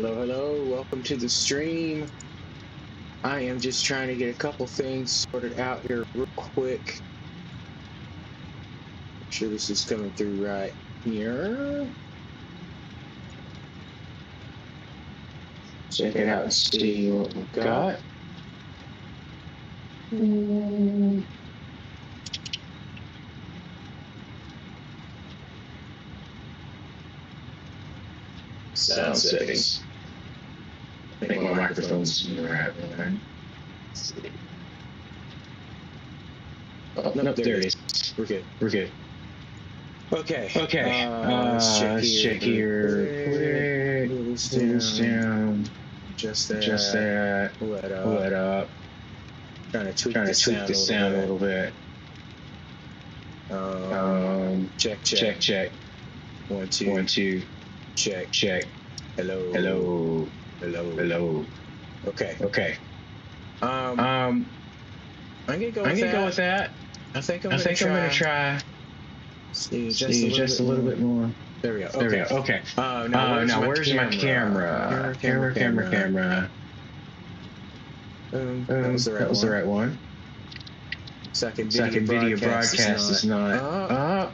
Hello, hello. Welcome to the stream. I am just trying to get a couple things sorted out here real quick. Make sure this is coming through right here. Check it out and see what we've got. Sound settings. I think my microphone's right there. Oh, no, there it is. We're good. We're good. Okay. Okay. Let's check here. Move this down. Just that. Let up. Trying to tweak the sound a little bit. Check. 1, 2. Check. Hello. Okay. I'm gonna go with that. I think I'm gonna try. See, just a little bit more. There we go. Okay. Now where's my camera? Camera. That was the right one. Second video broadcast is not up.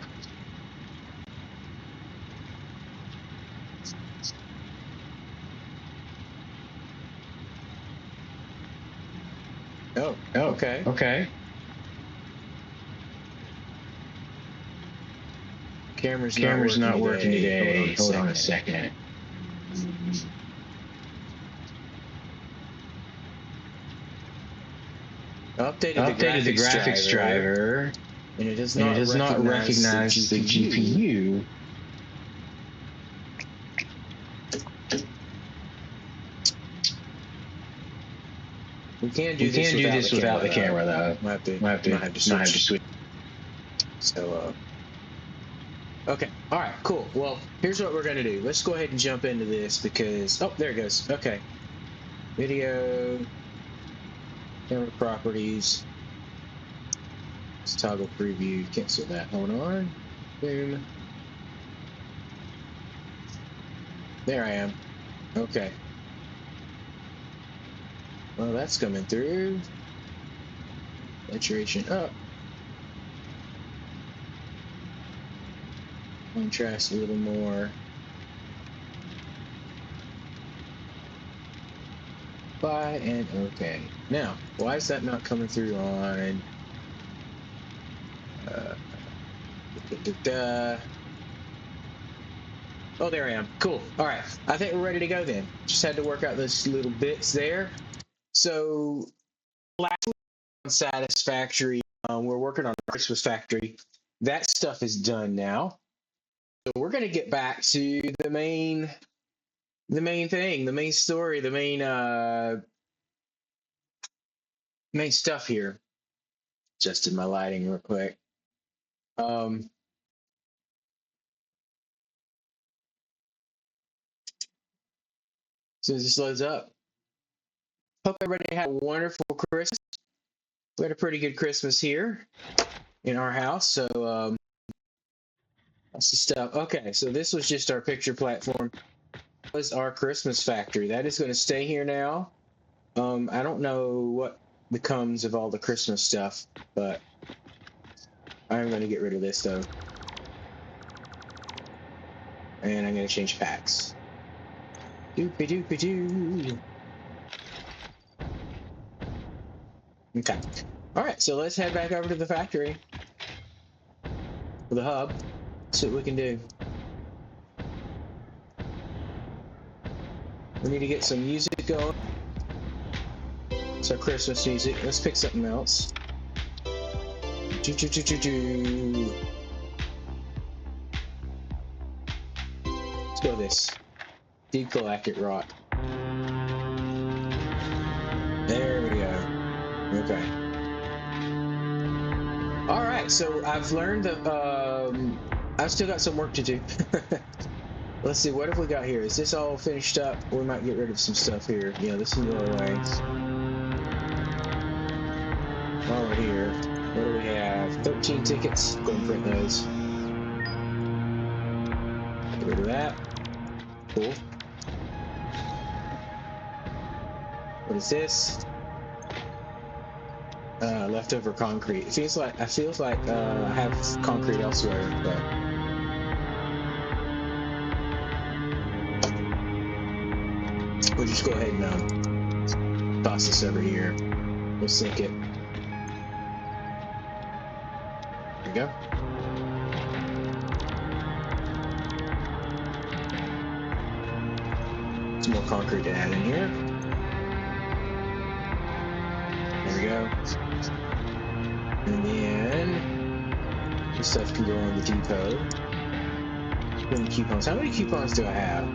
Oh, okay. Camera's not working today. Hold on a second. Updated the graphics driver, and it does not recognize the GPU. We can do this without the camera, though. Might have to switch. So, okay. All right, cool. Well, here's what we're going to do. Let's go ahead and jump into this because... Oh, there it goes. Okay. Video. Camera properties. Let's toggle preview. Cancel that. Hold on. Boom. There I am. Okay. Well, that's coming through. Saturation up. Contrast a little more. Apply and okay. Now, why is that not coming through on? Oh, there I am. Cool. All right. I think we're ready to go then. Just had to work out those little bits there. So, last week on Satisfactory, we're working on Christmas Factory. That stuff is done now. So we're going to get back to the main thing, the main story, the main stuff here. Adjusted my lighting real quick. So this loads up. Hope everybody had a wonderful Christmas. We had a pretty good Christmas here in our house. So that's the stuff. Okay, so this was just our picture platform. That was our Christmas factory. That is going to stay here now. I don't know what becomes of all the Christmas stuff, but I'm going to get rid of this though. And I'm going to change packs. Doopy-doopy-doo. Okay. All right, so let's head back over to the factory. For the hub. See what we can do. We need to get some music going. It's our Christmas music. Let's pick something else. Let's go with this. Deep Galactic Rock. There we go. Okay. All right, so I've learned that I've still got some work to do. Let's see, what have we got here? Is this all finished up? We might get rid of some stuff here. Yeah, this can go away. While we're here, what do we have? 13 tickets. Go and print those. Get rid of that. Cool. What is this? Leftover concrete. It feels like I have concrete elsewhere, but we'll just go ahead and toss this over here. We'll sink it. There we go. Some more concrete to add in here. There we go. And then this stuff can go on the depot. How many coupons? How many coupons do I have?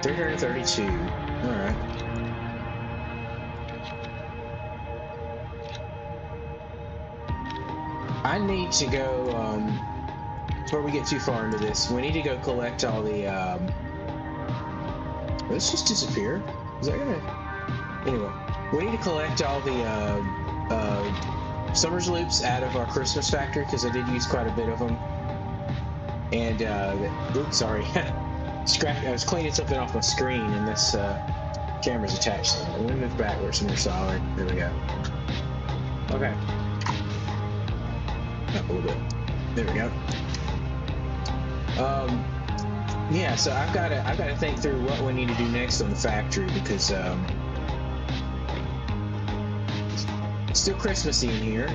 332. Alright. I need to go, before we get too far into this, we need to go collect all the, let's just disappear. Is that gonna... Anyway, we need to collect all the, Summers loops out of our Christmas factory, because I did use quite a bit of them. And, oops, sorry. I was cleaning something off my screen, and this, camera's attached. So I'm gonna move backwards and more solid. There we go. Okay. Up a little bit. There we go. Yeah, so I've gotta think through what we need to do next on the factory, because it's still Christmassy in here.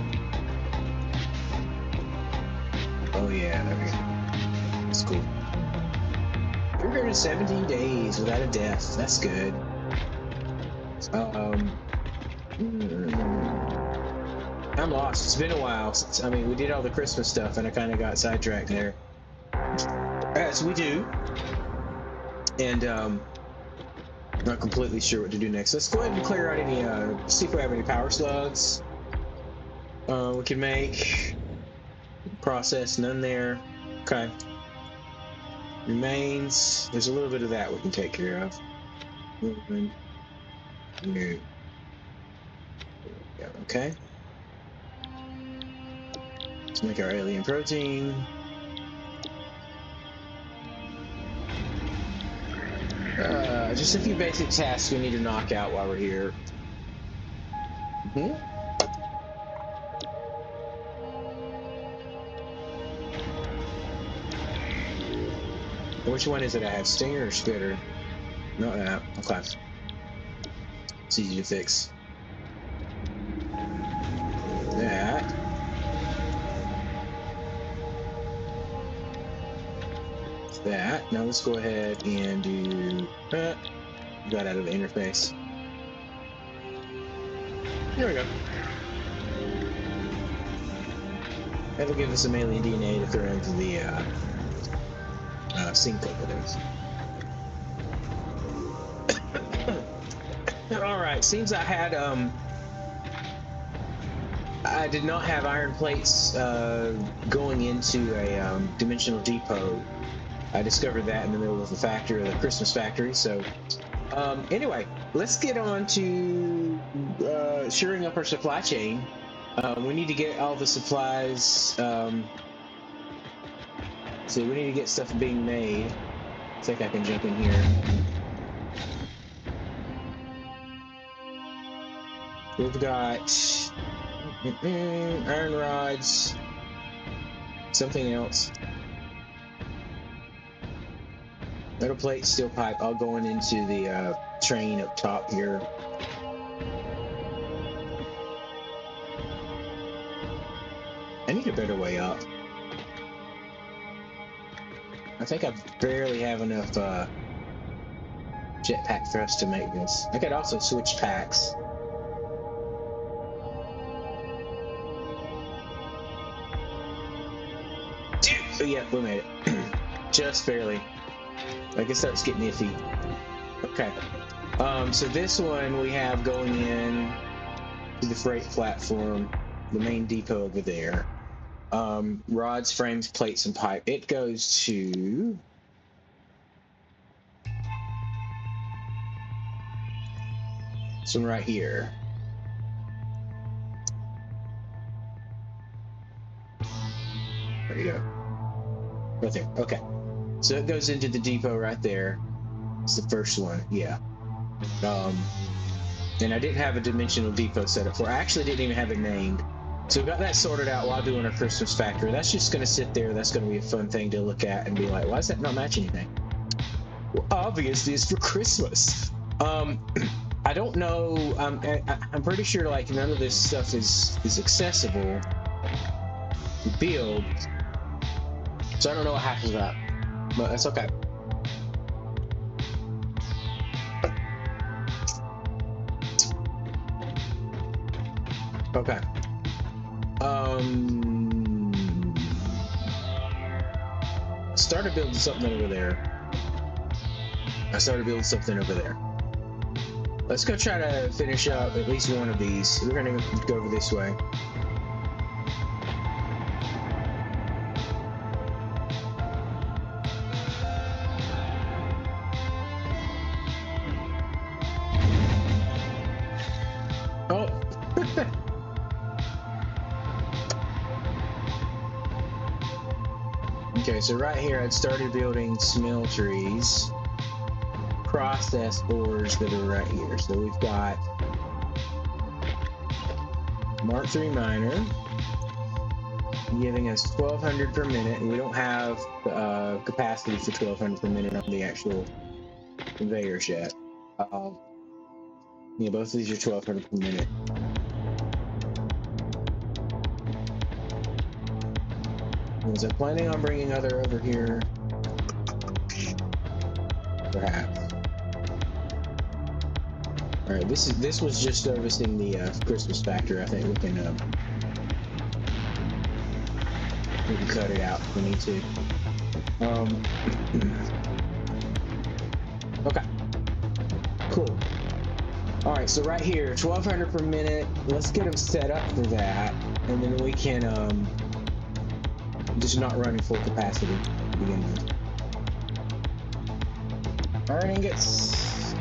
Oh yeah, there we go. That's cool. We're here in 17 days without a death. That's good. I'm lost. It's been a while since, I mean, we did all the Christmas stuff and I kind of got sidetracked there. As we do. And, not completely sure what to do next. Let's go ahead and clear out any, see if we have any power slugs. We can make. Process, none there. Okay. Remains. There's a little bit of that we can take care of. No. Okay. Let's make our alien protein. Just a few basic tasks we need to knock out while we're here. Which one is it I have? Stinger or Spitter? Not that. Okay. It's easy to fix. That. That. Now let's go ahead and do that. Got out of the interface. There we go. That'll give us some alien DNA to throw into the sink over there. Alright, seems I had I did not have iron plates going into a dimensional depot. I discovered that in the middle of the factory, the Christmas factory. So, anyway, let's get on to shoring up our supply chain. We need to get all the supplies. See, we need to get stuff being made. I think I can jump in here. We've got iron rods. Something else. Metal plate, steel pipe, all going into the train up top here. I need a better way up. I think I barely have enough jetpack thrust to make this. I could also switch packs. Oh yeah, we made it. Just barely. Like it starts getting iffy. Okay. So this one we have going in to the freight platform, the main depot over there. Rods, frames, plates, and pipe. It goes to this one right here. There you go. Right there. Okay. So it goes into the depot right there. It's the first one, yeah. And I didn't have a dimensional depot set up for. I actually didn't even have it named. So we got that sorted out while doing our Christmas factory. That's just going to sit there. That's going to be a fun thing to look at and be like, why does that not match anything? Well, obviously, it's for Christmas. I don't know. I'm pretty sure like none of this stuff is accessible to build. So I don't know what happens to that, but that's okay. Okay. Started building something over there. Let's go try to finish up at least one of these. We're gonna go over this way. Oh. Okay, so right here I'd started building smelteries, process ores that are right here. So we've got Mark III miner giving us 1200 per minute, and we don't have capacity for 1200 per minute on the actual conveyors yet. Yeah, both of these are 1200 per minute. Was I planning on bringing other over here? Perhaps. All right, this was just servicing the Christmas factor. I think we can cut it out if we need to. Okay. Cool. All right, so right here, 1200 per minute. Let's get them set up for that, and then we can just not running full capacity to begin with. Iron ingots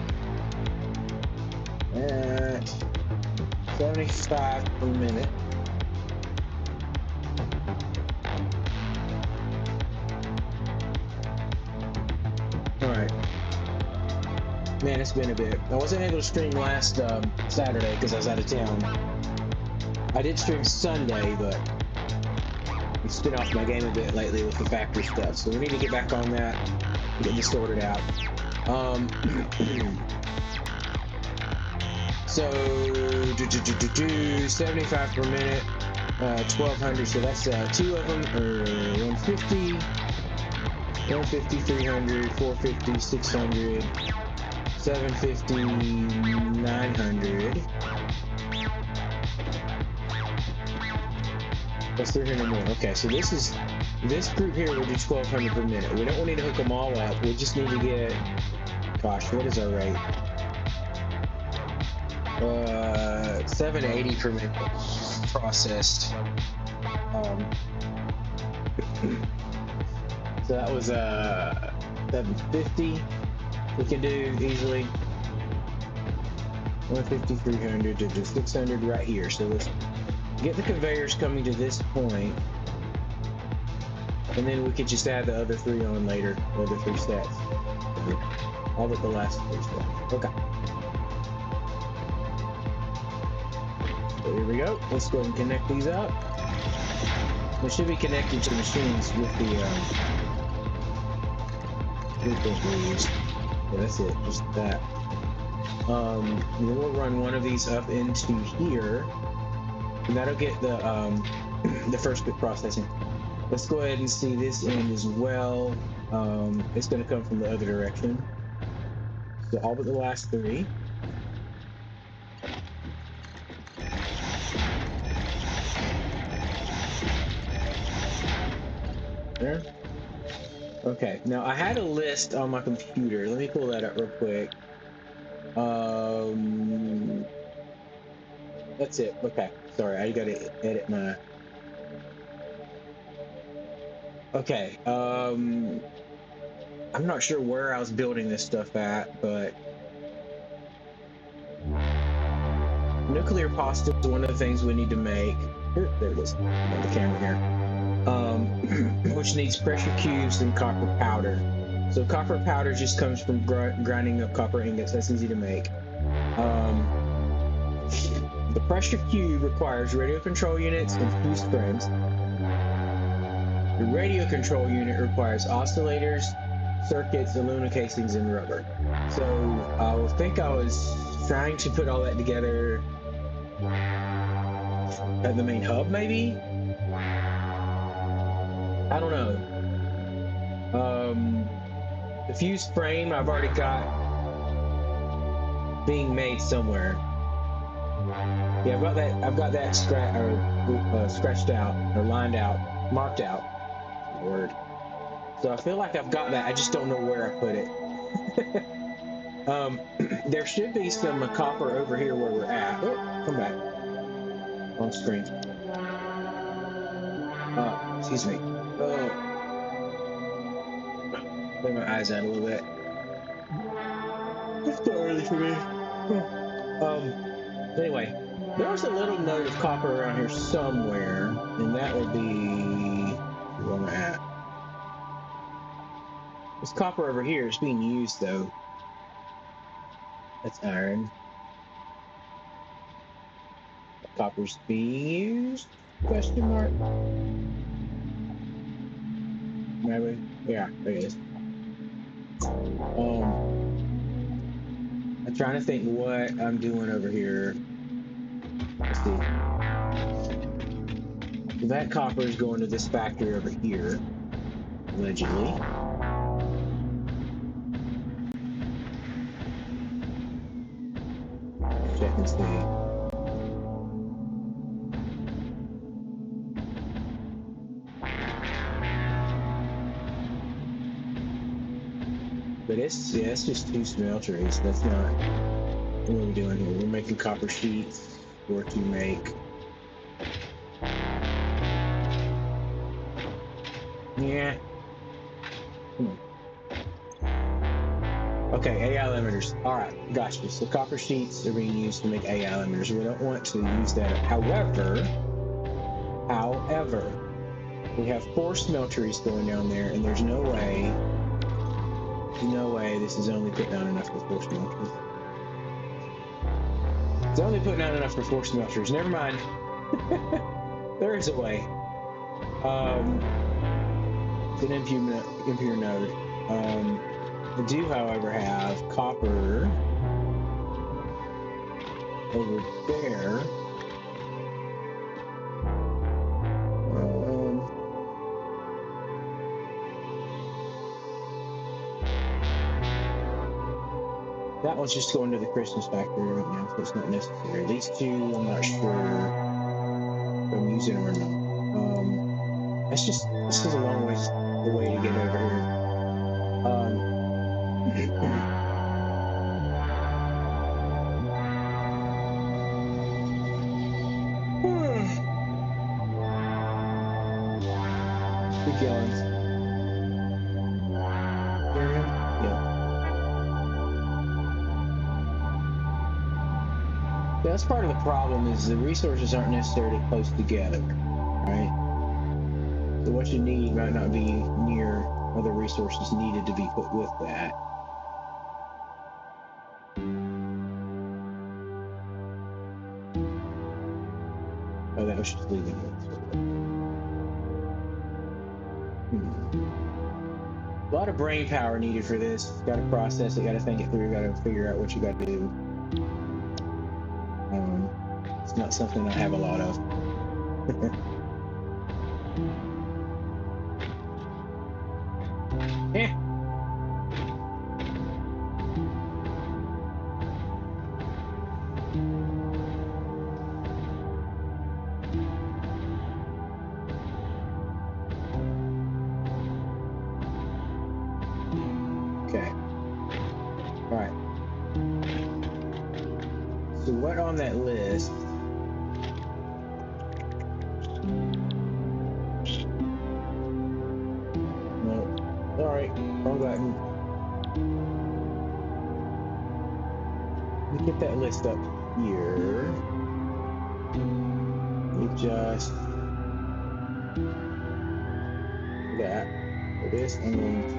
at 75 per minute. Alright. Man, it's been a bit. I wasn't able to stream last Saturday because I was out of town. I did stream Sunday, but it's been off my game a bit lately with the factory stuff, so we need to get back on that and get this sorted out. So 75 per minute, 1200, so that's two of them are 150, 300, 450, 600, 750, 900. That's 300 more. Okay, so this group here will do 1200 per minute. We don't need to hook them all up. We just need to get, gosh, what is our rate? 780 per minute processed. So that was 750. We can do easily 150, 300 to 600 right here. So let's get the conveyors coming to this point, and then we could just add the other three on later, the other three sets. All but the last three sets. Okay. So here we go. Let's go and connect these up. They should be connected to machines with the leaves. Yeah, that's it. Just that. We'll run one of these up into here. And that'll get the first bit processing. Let's go ahead and see this end as well. It's going to come from the other direction. So all but the last three. There. Okay, now I had a list on my computer. Let me pull that up real quick. That's it. Okay, sorry, I gotta edit my. Okay, I'm not sure where I was building this stuff at, but nuclear pasta is one of the things we need to make. Here, there it is. Got the camera here. Which needs pressure cubes and copper powder. So copper powder just comes from grinding up copper ingots. That's easy to make. The pressure cube requires radio control units and fused frames. The radio control unit requires oscillators, circuits, aluminum casings, and rubber. So I think I was trying to put all that together at the main hub, maybe? I don't know. The fused frame I've already got being made somewhere. Yeah, I've got that scratched out or lined out, marked out. Word. So I feel like I've got that. I just don't know where I put it. There should be some copper over here where we're at. Oh, come back. On screen. Excuse me. Oh. Lay my eyes out a little bit. It's too early for me. Anyway, there was a little node of copper around here somewhere, and that would be where I'm at. This copper over here is being used, though. That's iron. Copper's being used? Question mark? Maybe. Yeah, there it is. I'm trying to think what I'm doing over here. Let's see. So that copper is going to this factory over here, allegedly. Check and see. But it's just 2 smelteries. That's not what we're doing here. We're making copper sheets or to make. Yeah. Come on. Okay, AI limiters. Alright, gotcha. So copper sheets are being used to make AI limiters. We don't want to use that. However, we have 4 smelteries going down there, and there's no way this is only putting out enough for 4 smelters. It's only putting out enough for 4 smelters. Never mind. There is a way. It's an impure node. I do, however, have copper over there. That one's just going to the Christmas factory right now, so it's not necessary. These 2, I'm not sure if I'm using them or not. This is a long ways away to get over here. Big gallons. That's part of the problem is the resources aren't necessarily close together, right? So what you need might not be near other resources needed to be put with that. Oh, that was just leaving it. A lot of brain power needed for this. Got to process it, got to think it through, got to figure out what you got to do. It's not something I have a lot of. Yeah. Okay. All right. So what on that list? All right, wrong button. Let me get that list up here. Let me just that. For this, I'm going to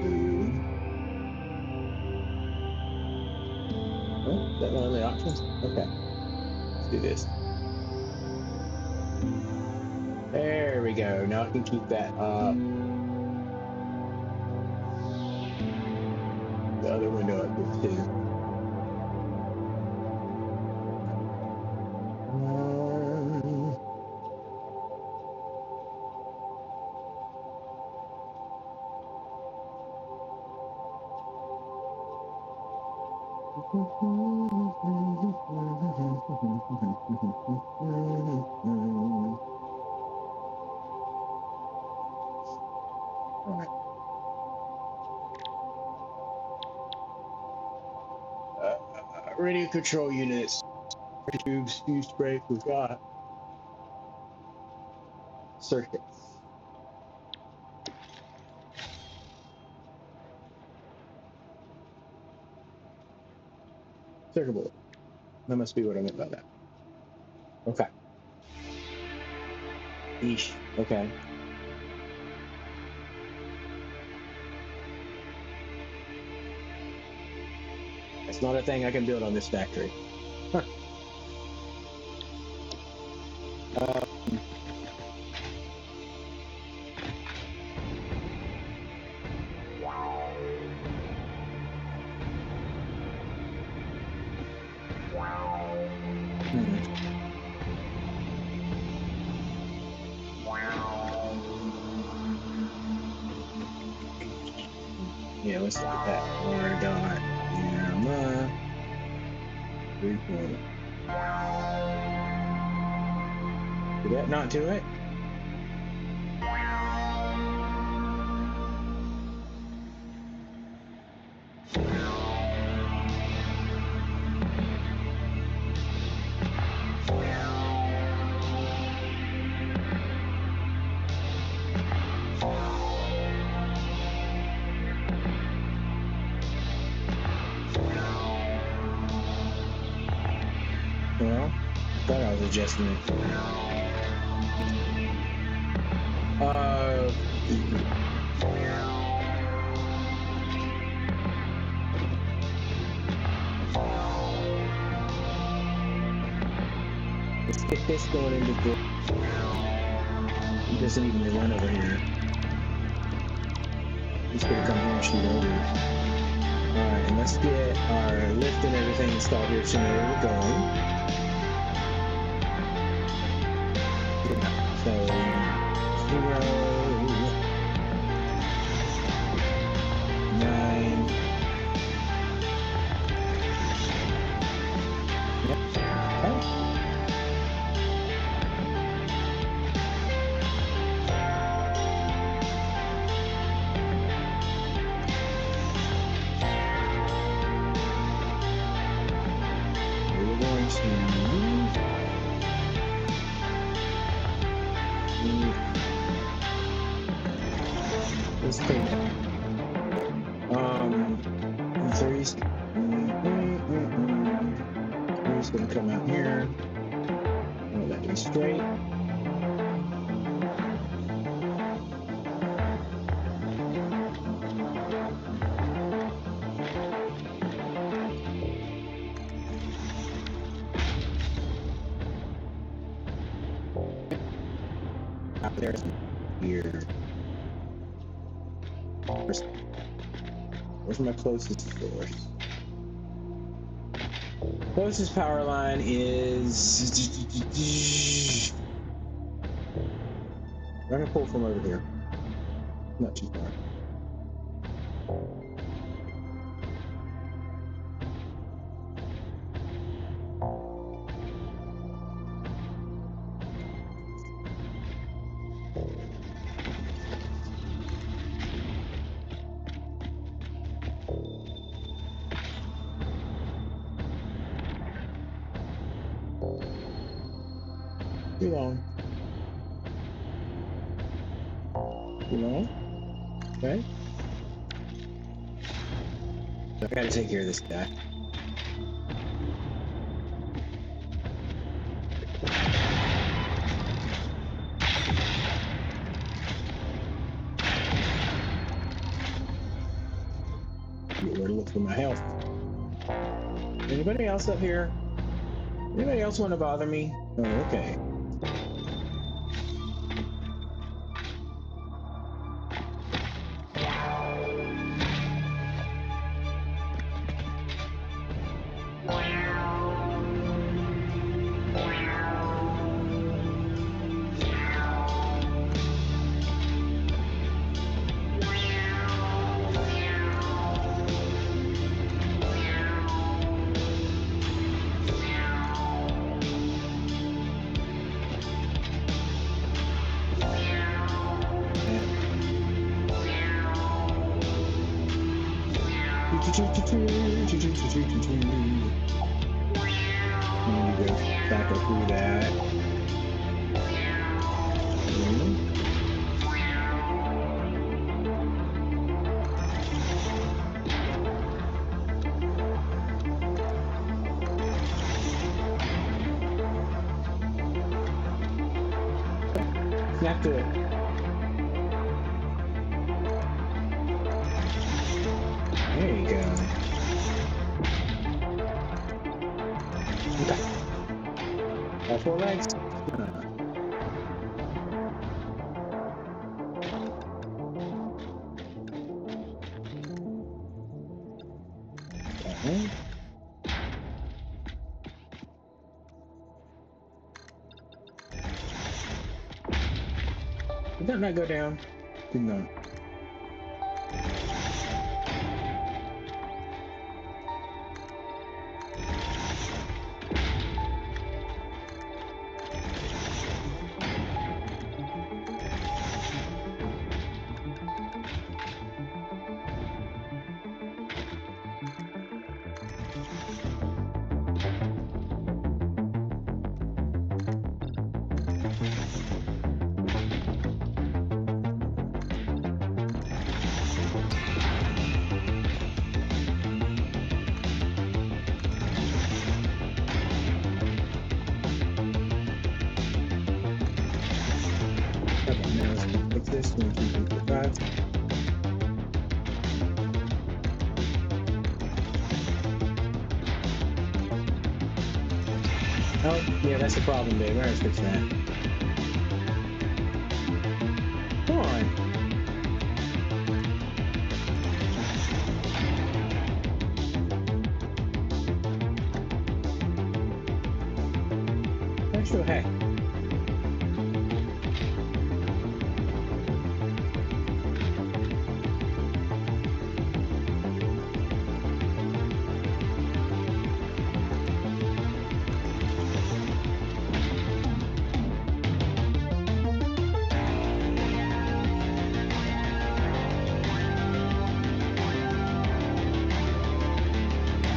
No? Is that one of the options? Okay. Let's do this. There we go. Now I can keep that up. The other window up here too. All right. Radio control units. Tubes, fuse break. We've got circuits. Circuit board. That must be what I meant by that. Okay. Eesh. Okay. That's not a thing I can build on this factory. Huh. Yeah, let's look at that. R dot gamma 3.0. Did that not do it? Well, I thought I was adjusting it. Let's get this going into the... It doesn't even run over here. Just gonna come here and shoot over. Alright, and let's get our lift and everything installed here so we know where we're going. So, 0, 9. Yep. Okay. We're going to let's take three's three's gonna come out here. Want that to be straight. Out there's here. Where's my closest source? Closest power line is... I'm gonna pull from over here. Not too far. Too long. Too long? Okay. I gotta take care of this guy. Get where to look for my health. Anybody else up here? Anybody else want to bother me? Oh, okay. Go cycle through that. Snap to it. There you go. Okay. All four legs. Okay. Did that not go down? Did not. Okay, now let's fix this. 1, 2, 3, 4, 5. Oh, yeah, that's the problem, babe. We're gonna fix that. Come on. Actual heck.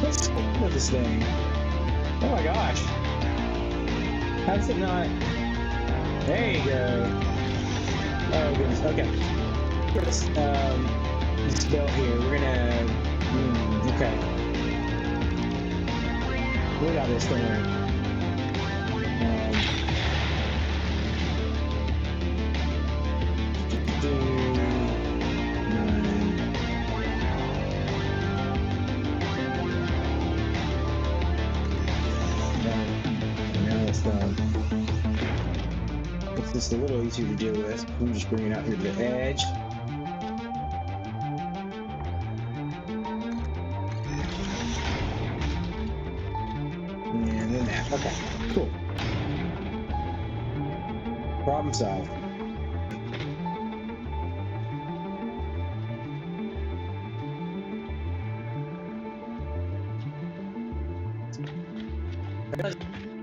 What's with this thing? Oh my gosh. How does it not? There you go. Oh goodness. Okay. This this belt here. We're gonna. Okay. We got this. Don't worry. It's just a little easier to deal with. I'm just bringing it out here to the edge. And then that. Okay, cool. Problem solved.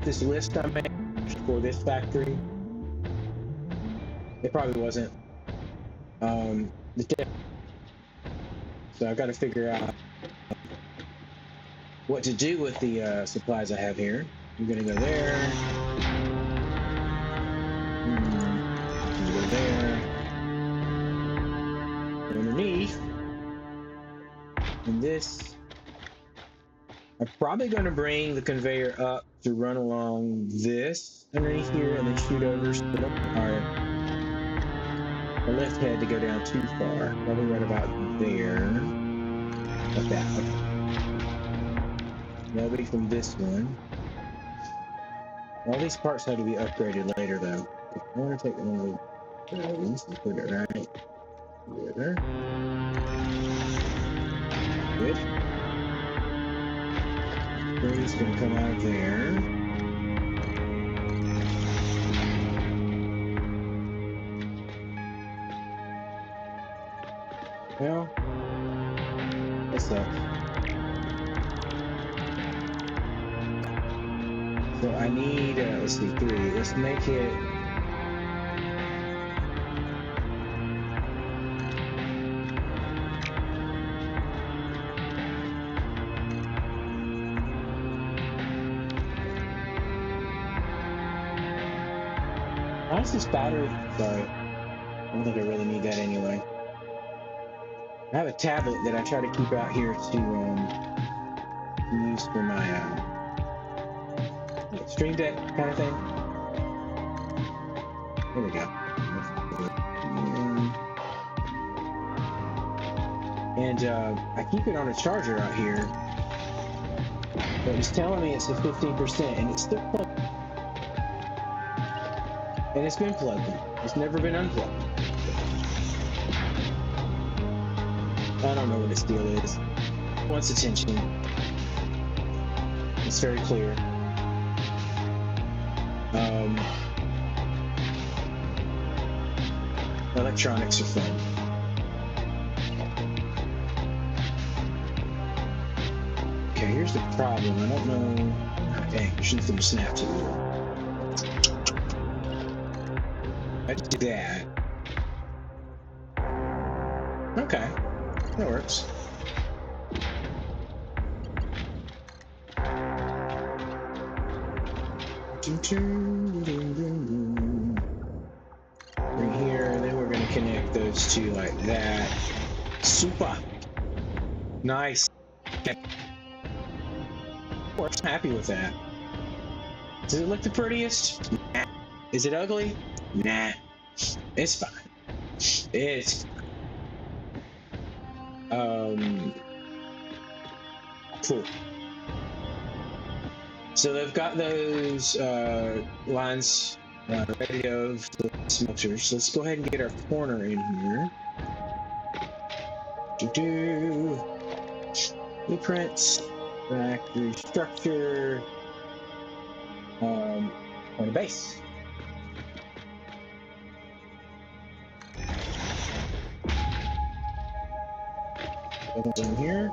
This list I made for this factory, it probably wasn't. So I got to figure out what to do with the supplies I have here. I'm gonna go there. Go there. Underneath. And this. I'm probably going to bring the conveyor up to run along this underneath here and then shoot over so we don't our lift head to go down too far. Probably right about there. Like that. Okay. Nobody from this one. All these parts had to be upgraded later, though. I want to take one of those and put it right here. Good. Three's gonna come out of there. Well, that sucks. So I need, let's see, 3. Let's make it. Why is this battery? Sorry. I don't think I really need that anyway. I have a tablet that I try to keep out here to use for my Stream Deck kind of thing. There we go. And I keep it on a charger out here, but it's telling me it's at 15%, and it's still plugged. And it's been plugged in. It's never been unplugged. I don't know what its deal is. It wants attention. It's very clear. Electronics are fun. Okay, here's the problem. I don't know. Dang, I shouldn't have snapped it. I did that. Okay, that works. Right here, and then we're going to connect those two like that. Super. Nice. Okay. I'm happy with that. Does it look the prettiest? Nah. Is it ugly? Nah. It's fine. It's fine. Cool. So they've got those lines ready to go for the smelters. Let's go ahead and get our corner in here. Blueprints, factory structure, on a base. Open in here.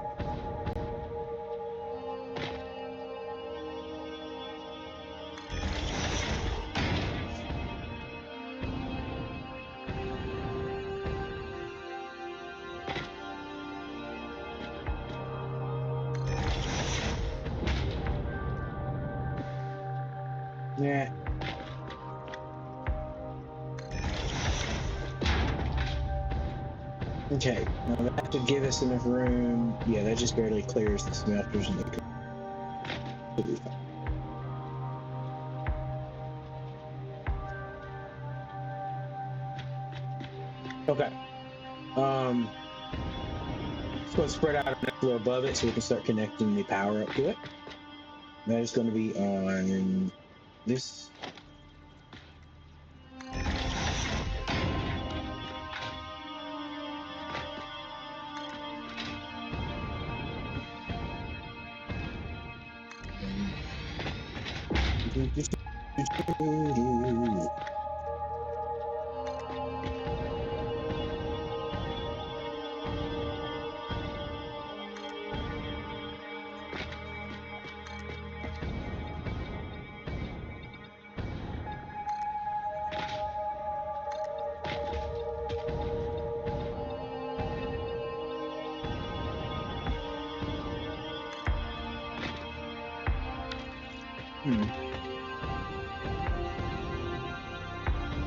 Yeah. Okay, now that should give us enough room. Yeah, that just barely clears the smelters and the could be fine. Okay. Let's go spread out a floor above it so we can start connecting the power up to it. That is going to be on this.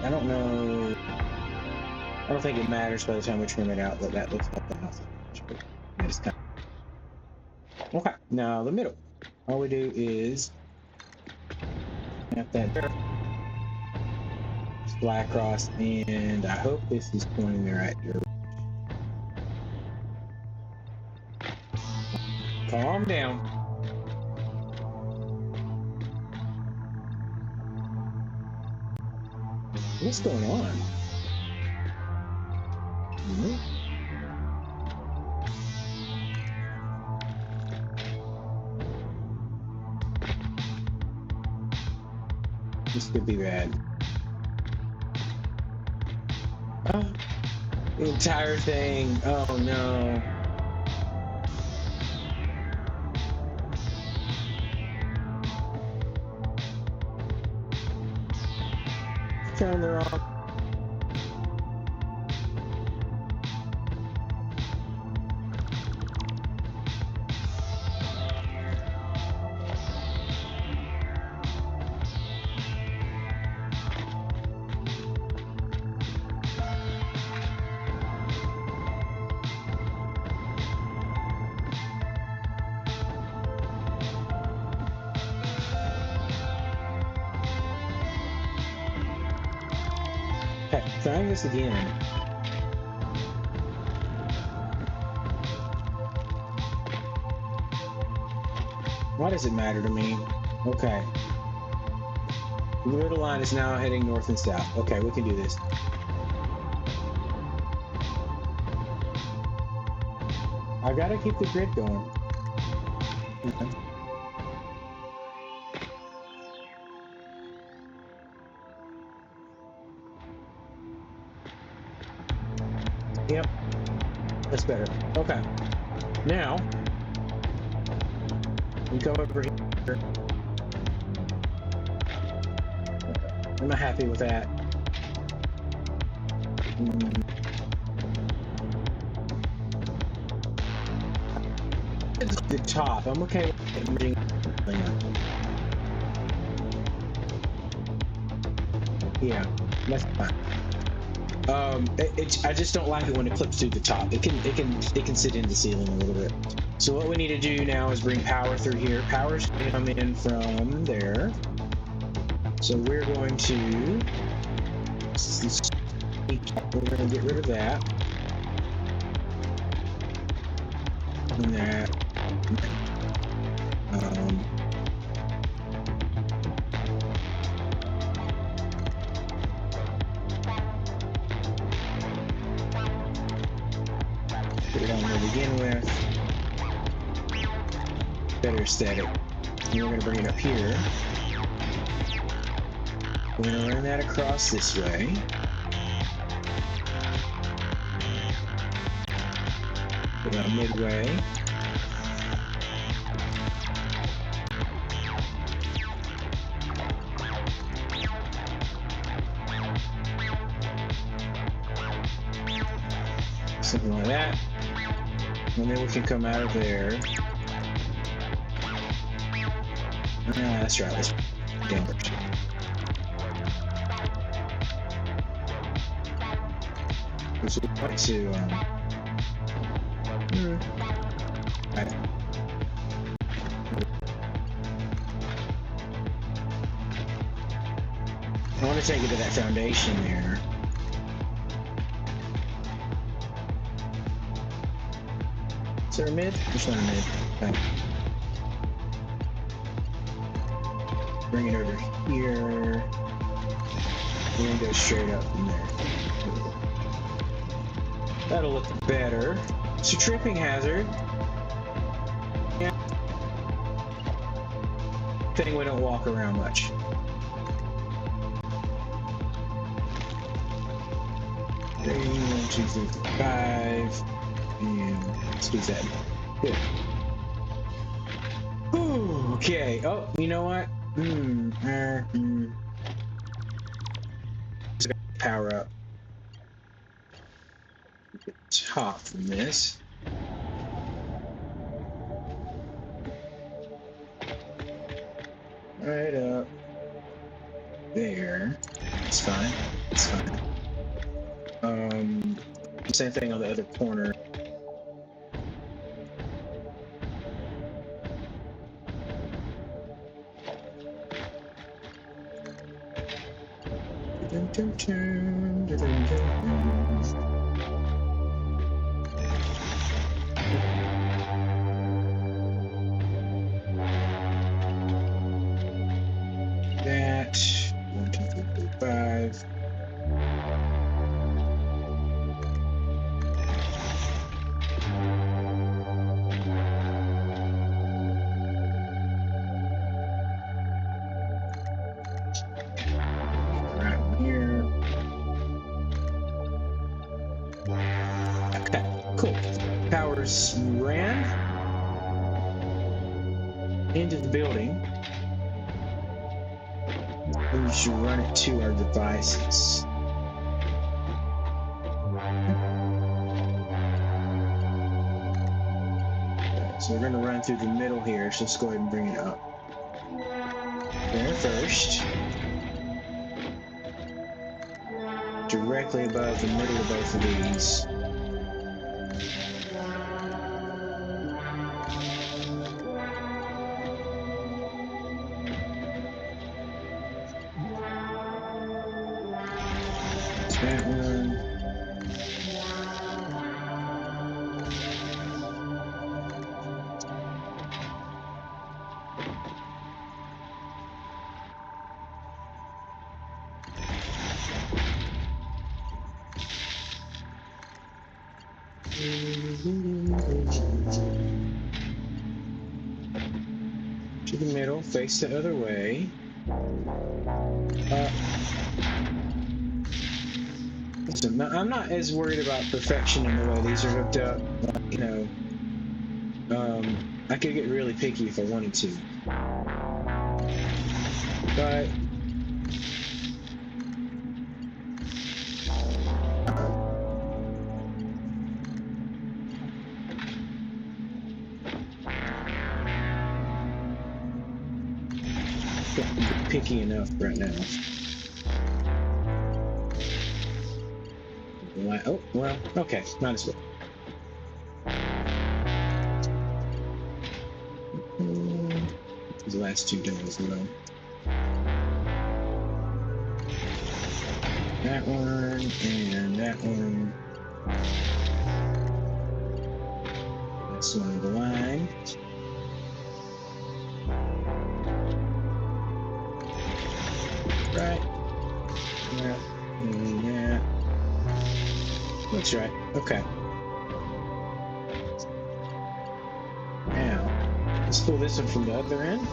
I don't know. I don't think it matters by the time we trim it out that that looks like the house. That is kind of... Okay, now the middle. All we do is snap that there. Fly across, and I hope this is pointing the right direction. Calm down. What's going on? Hmm? This could be bad. Oh, the entire thing. Oh no. Found the wrong. Okay, trying this again. Why does it matter to me? Okay. The middle line is now heading north and south. Okay, we can do this. I gotta keep the grid going. Okay. Yep, that's better. Okay, now we come over here. I'm not happy with that. The top, I'm okay with it. Yeah, that's fine. I just don't like it when it clips through the top. It can sit in the ceiling a little bit. So what we need to do now is bring power through here. Power's going to come in from there. So we're going to get rid of that. And that. Put it on there to begin with. Better aesthetic. And we're going to bring it up here. We're going to run that across this way. Put it on midway. Something like that. And then we can come out of there. That's right. Let's damage. So we want to I want to take it to that foundation there. Is there a mid? There's not a mid. Okay. Bring it over here. We're gonna go straight up from there. That'll look better. It's a tripping hazard. Yeah. Thing we don't walk around much. Three, 1, 2, 3, 5. And let's do that. Good. Ooh, okay. Oh, you know what? Power up. Get top from this. Right up there. It's fine. It's fine. Same thing on the other corner. That 1, 2, 3, 4, 5. Cool. Power's ran into the building. And we should run it to our devices. So we're going to run through the middle here, so let's go ahead and bring it up. There first. Directly above the middle of both of these. That one. To the middle, face the other way. Listen, I'm not as worried about perfection in the way these are hooked up. You know, I could get really picky if I wanted to. But I'm picky enough right now. Oh, well, okay, might as well. The last two done as well. That one and that one. That's one of the line. Right. That and that. Looks right. Okay. Now, let's pull this one from the other end.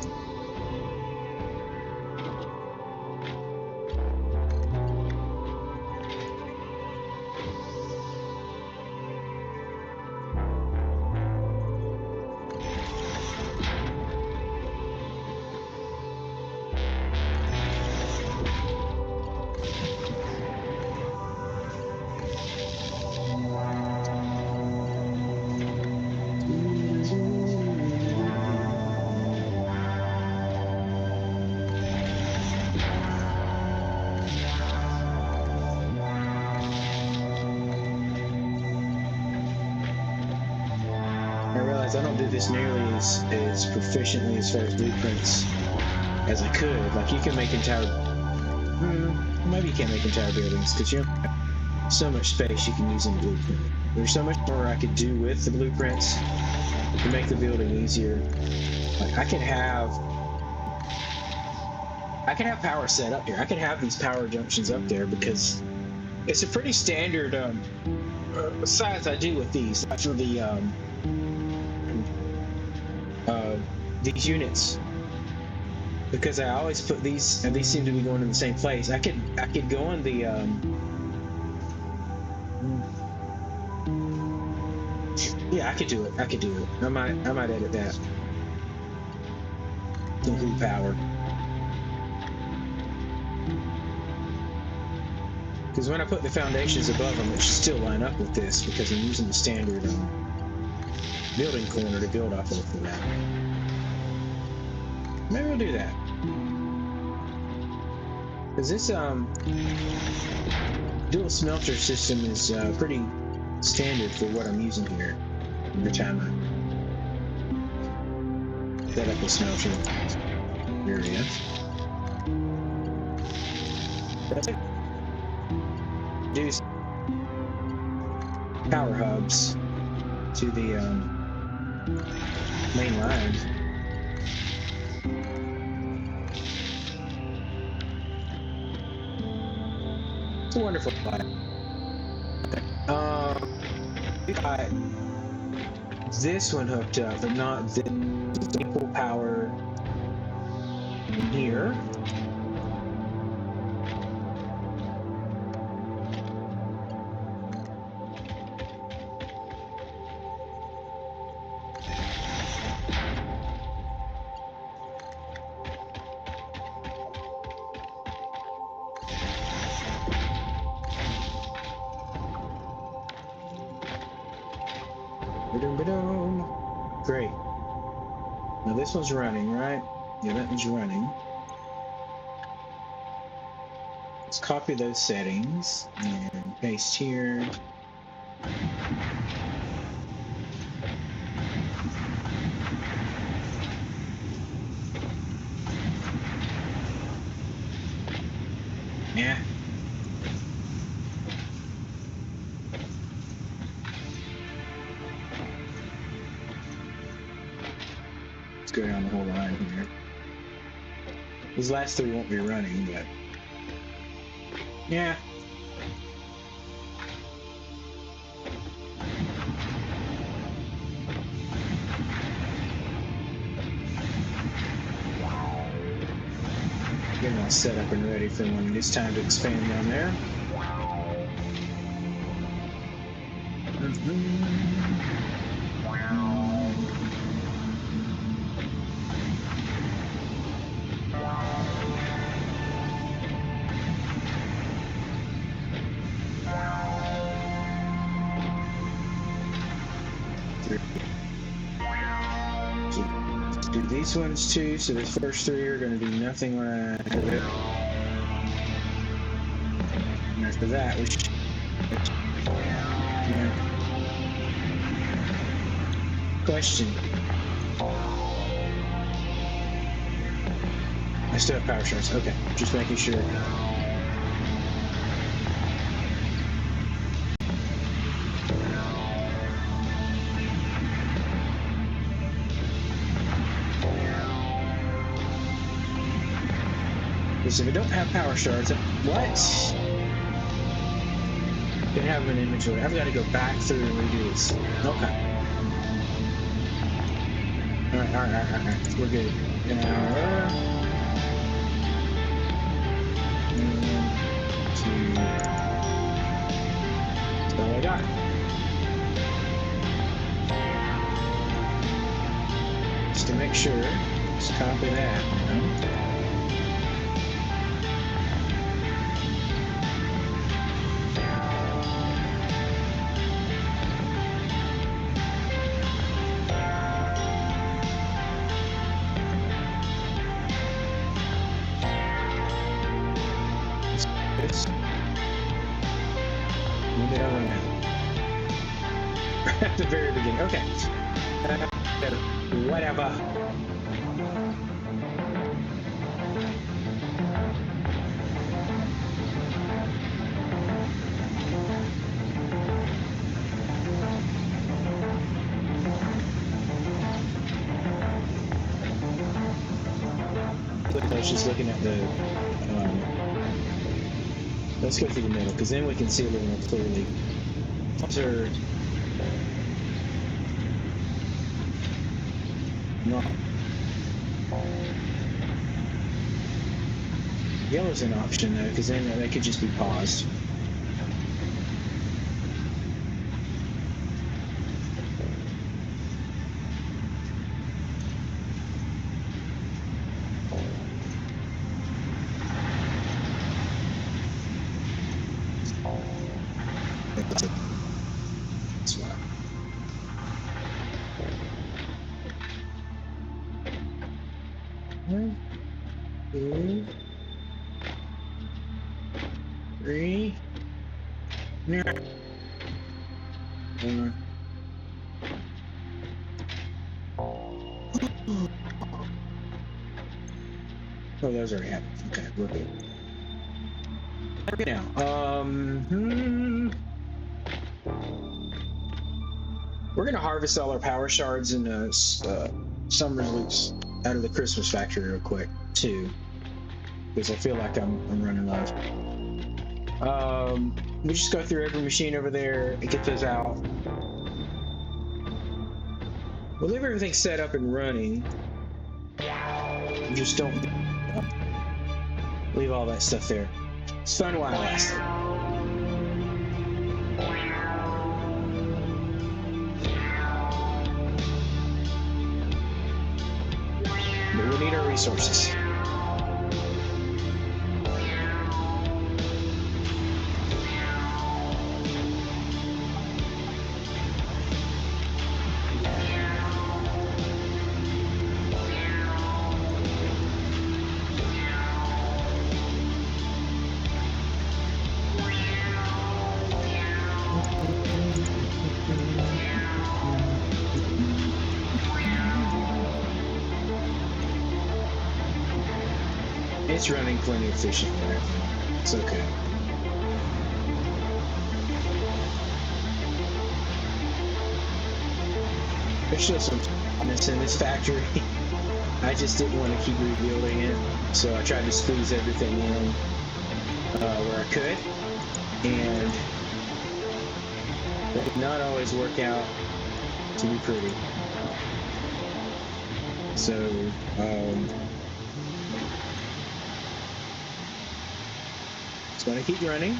I don't do this nearly as proficiently as far as blueprints as I could. Like, you can make entire... maybe you can't make entire buildings, because you have so much space you can use in the blueprint. There's so much more I could do with the blueprints to make the building easier. Like, I could have power set up here. I could have these power junctions up there, because it's a pretty standard size I do with these. For the these units, because I always put these, and these seem to be going in the same place. I could go in the yeah, I could do it. I might edit that. Include power, because when I put the foundations above them, it should still line up with this, because I'm using the standard building corner to build off of for that. Maybe we'll do that. Because this dual smelter system is pretty standard for what I'm using here. Every time I set up a smelter area. Do power hubs to the main line. It's a wonderful plot. We got this one hooked up, but not this. Equal power here. Great. Now this one's running, right? Yeah, that one's running. Let's copy those settings and paste here. Yeah. Let's go down the whole line here. These last three won't be running, but yeah. Getting all set up and ready for when it's time to expand down there. So let's do these ones too. So the first three are going to be nothing like that. And after that, we should. Yeah. Question. I still have power shards. Okay, just making sure. Because if I don't have power shards, what? Didn't have them in inventory. I've got to go back through and redo this. Okay. Alright. We're good. Now, that's all I got. Just to make sure, just copy that. At the very beginning. Okay. Whatever. I was just looking at the. Let's go through the middle, because then we can see a little more clearly. These are not. Yellow's an option though, because then they could just be paused. That's why. One, two, three. Yeah. Oh, those already happened. Okay, we're good. Okay, now, we're gonna harvest all our power shards and summer loops out of the Christmas factory real quick too, because I feel like I'm running low. We just go through every machine over there and get those out. We'll leave everything set up and running. We just don't leave all that stuff there. It's fun while it lasts. But we need our resources. It's running plenty efficient right now. It's okay. There's still some fitness in this factory. I just didn't want to keep rebuilding it, so I tried to squeeze everything in where I could, and it did not always work out to be pretty. So, it's going to keep running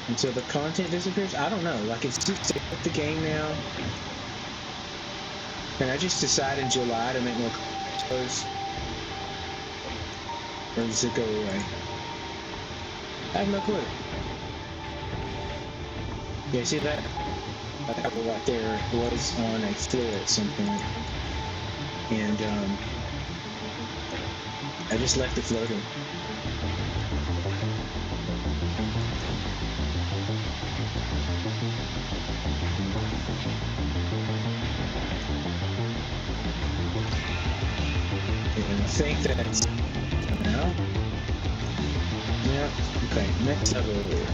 until the content disappears. I don't know. Like, it's too safe with the game now. Can I just decide in July to make more videos? Or does it go away? I have no clue. Yeah, see that? That apple right there was on a floor at some point. And, I just left it floating. And I think that's now. Yeah, okay, next level over here.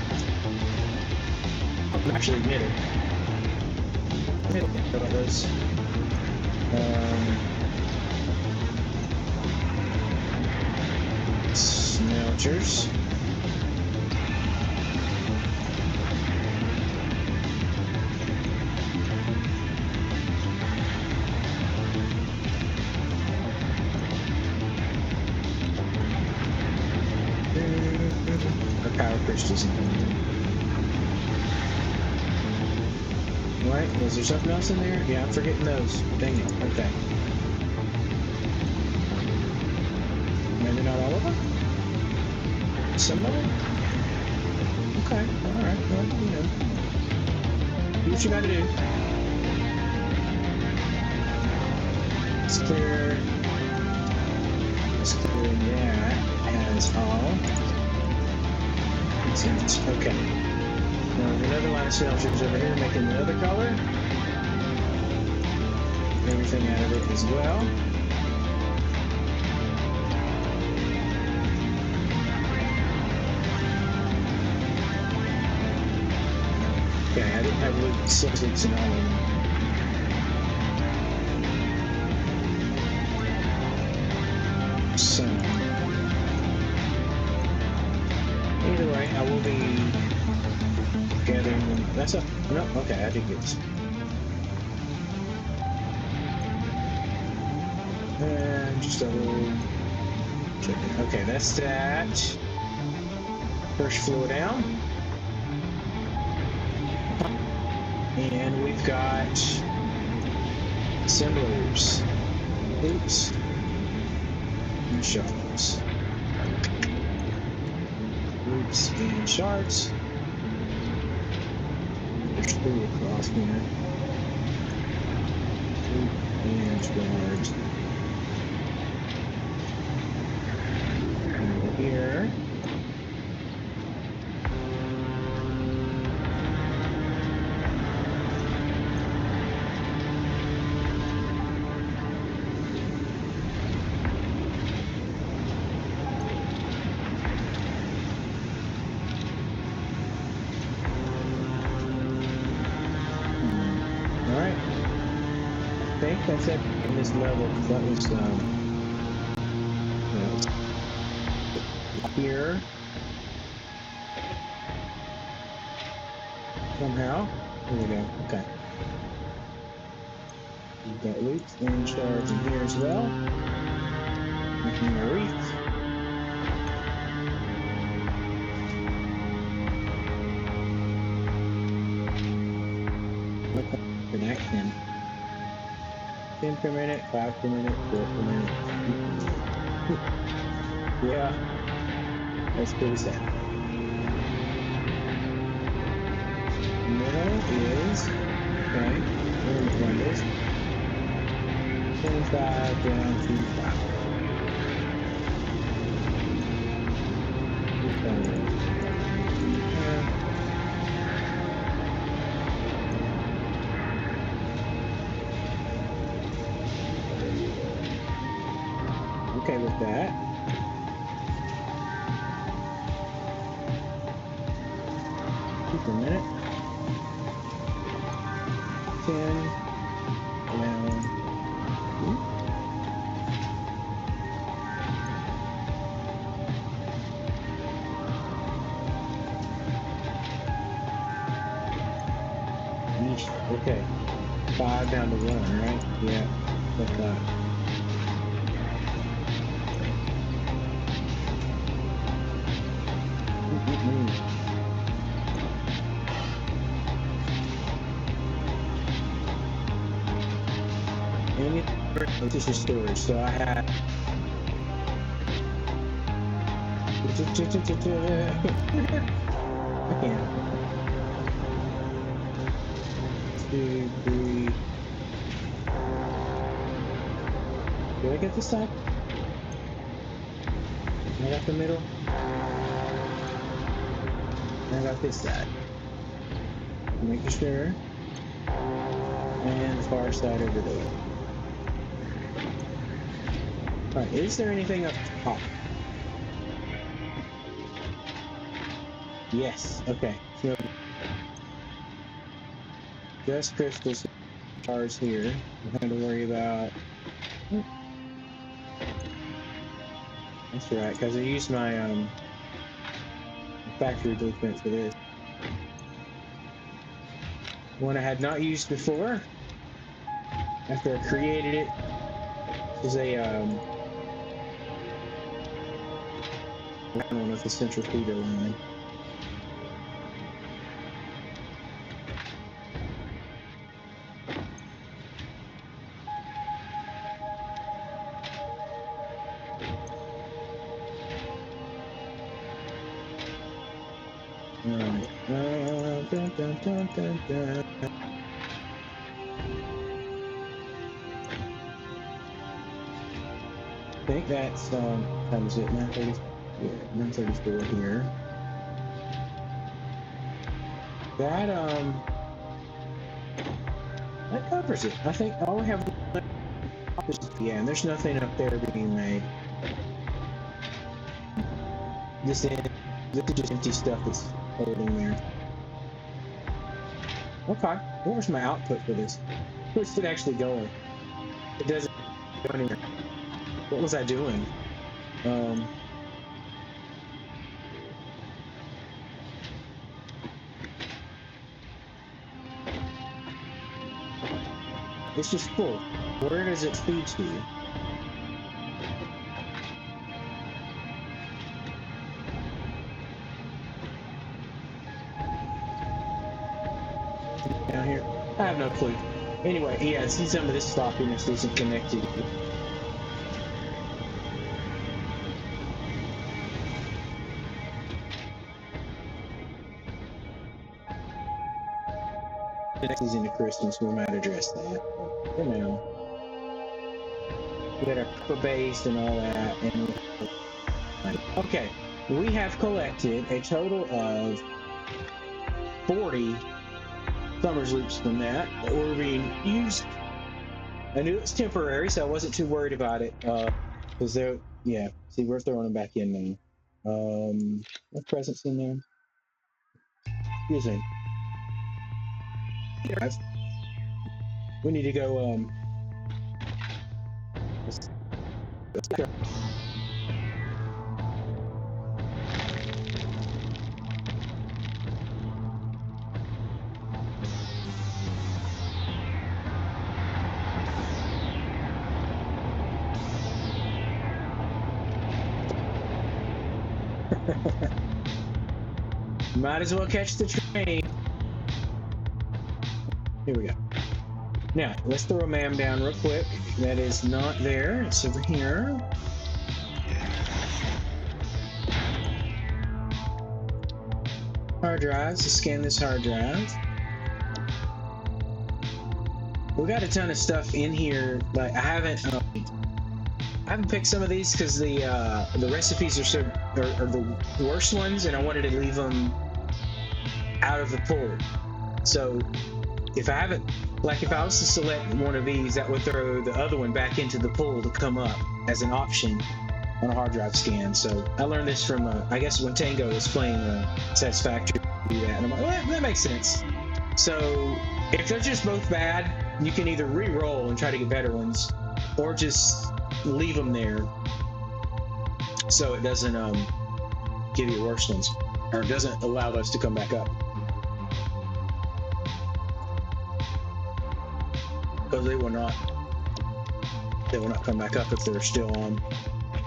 I'm actually middle. Middle of those. Smelters. Our power crystals in there. Right, was there something else in there? Yeah, I'm forgetting those. Dang it, okay. Maybe not all of them? Some of them? Okay, alright, well, you know. Do what you gotta do. Let's clear that as all. Okay. Now another line of smelters over here making the other color. Everything out of it as well. Okay, I didn't have 6 weeks in all of them. So, either way, I will be gathering. That's a no. Okay, I did get this. And just double check it. Okay, that's that. First floor down. And we've got assemblers, loops, and shufflers. Loops and shards. There's 3 across here. Loop and shards. And over here. I think that's it in this level. That was here somehow. Here we go. Okay. We've got loops and shards in here as well. Making a wreath. Connection. 10 per minute, 5 per minute, 4 per minute. Yeah, that's pretty sad. Middle is, okay, where one is 25 down to 5. okay with that. For a minute. 10. Down. Yeesh. Okay. 5 down to 1, right? Yeah. That's that. Any tissue storage. So I have. I can't. 2, 3. Did I get this side? I got the middle. I got this side. Making sure. And the far side over there. Alright, is there anything up top? Yes, okay. So just crystals, stars here. Nothing to worry about. That's right, because I used my factory blueprint for this. One I had not used before. After I created it. This is a I don't know if it's central feeder line. Alright. Dun, dun, dun, dun, dun. I think that's time is it 9:30? Yeah, 9:34 here. That that covers it. I think all we have is, yeah, and there's nothing up there being made. This is just empty stuff that's holding there. Okay, where's my output for this? Where's it actually going? It doesn't go anywhere. What was I doing? It's just full. Where does it feed to? Down here? I have no clue. Anyway, yeah, see, some of this sloppiness isn't connected. Next is into Christmas, we might address that. For now. We got our upper base and all that. And okay, we have collected a total of 40 Summers loops from that were being used. I knew it was temporary, so I wasn't too worried about it. Because they're, yeah, see, we're throwing them back in now. What presents in there? Excuse me. We need to go, let's go. Might as well catch the train. Here we go. Now, let's throw a MAM down real quick. That is not there. It's over here. Hard drives. Let's scan this hard drive. We got a ton of stuff in here. Like I haven't picked some of these because the recipes are the worst ones, and I wanted to leave them out of the pool. So If I haven't, like if I was to select one of these, that would throw the other one back into the pool to come up as an option on a hard drive scan. So I learned this from, I guess when Tango was playing Satisfactory, do that, and I'm like, well, that makes sense. So if they're just both bad, you can either re-roll and try to get better ones, or just leave them there so it doesn't give you worse ones, or doesn't allow those to come back up. Because they will not come back up if they're still on,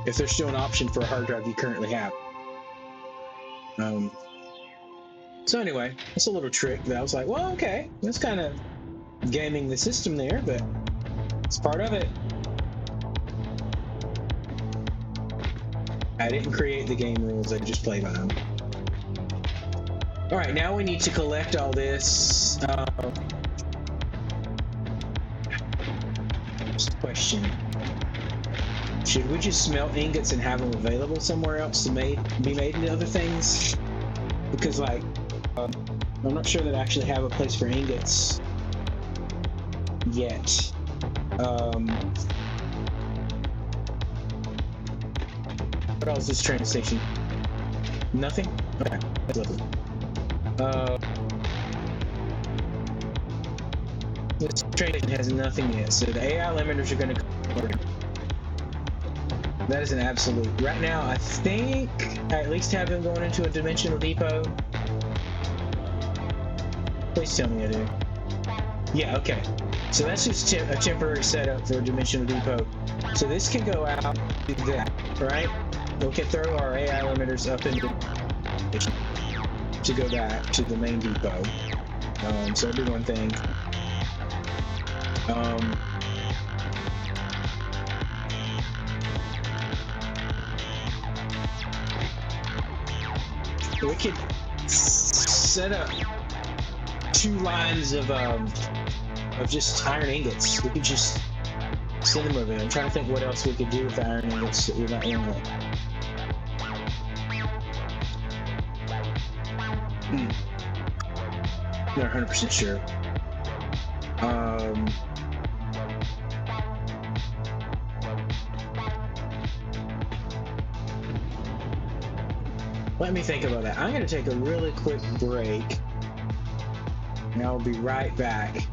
if they're still an option for a hard drive you currently have. So anyway, it's a little trick that I was like, well, okay, that's kind of gaming the system there, but it's part of it. I didn't create the game rules, I just play by them. All right, now we need to collect all this. Question: should we just smelt ingots and have them available somewhere else to be made into other things? Because like, I'm not sure that I actually have a place for ingots yet. What else is this train station? Nothing? Okay, that's lovely. This train station has nothing yet, so the AI limiters are going to come. That is an absolute. Right now, I think I at least have them going into a dimensional depot. Please tell me I do. Yeah, okay. So that's just a temporary setup for a dimensional depot. So this can go out to that, right? We can throw our AI limiters up into to go back to the main depot. So that'll be one thing. We could set up 2 lines of just iron ingots. We could just send them over there. I'm trying to think what else we could do with the iron ingots that we're not in yet. Not 100% sure. Let me think about that. I'm going to take a really quick break, and I'll be right back.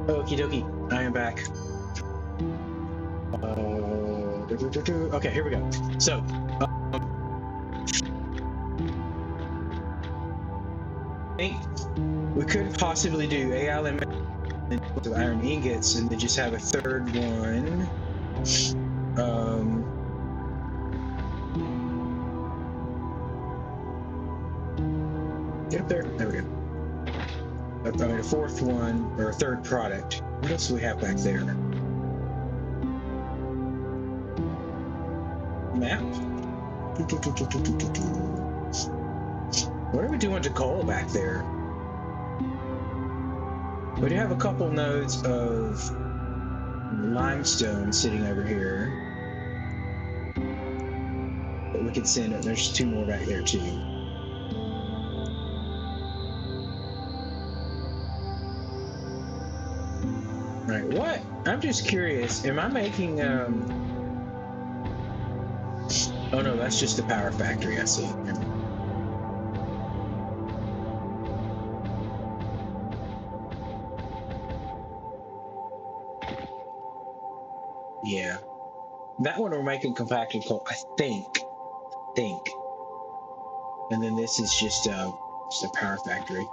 Okie dokie, I am back. Okay, here we go. So, I think we could possibly do AI limit of iron ingots and then just have a third one. Get up there. There we go. I mean, a fourth one or a third product. What else do we have back there? Map. What are we doing to coal back there? We do have a couple nodes of limestone sitting over here that we could send it. There's two more back there too. Right, what? I'm just curious. Am I making oh no, that's just the power factory, I see. Yeah. That one we're making compacted coal, I think. And then this is just a power factory.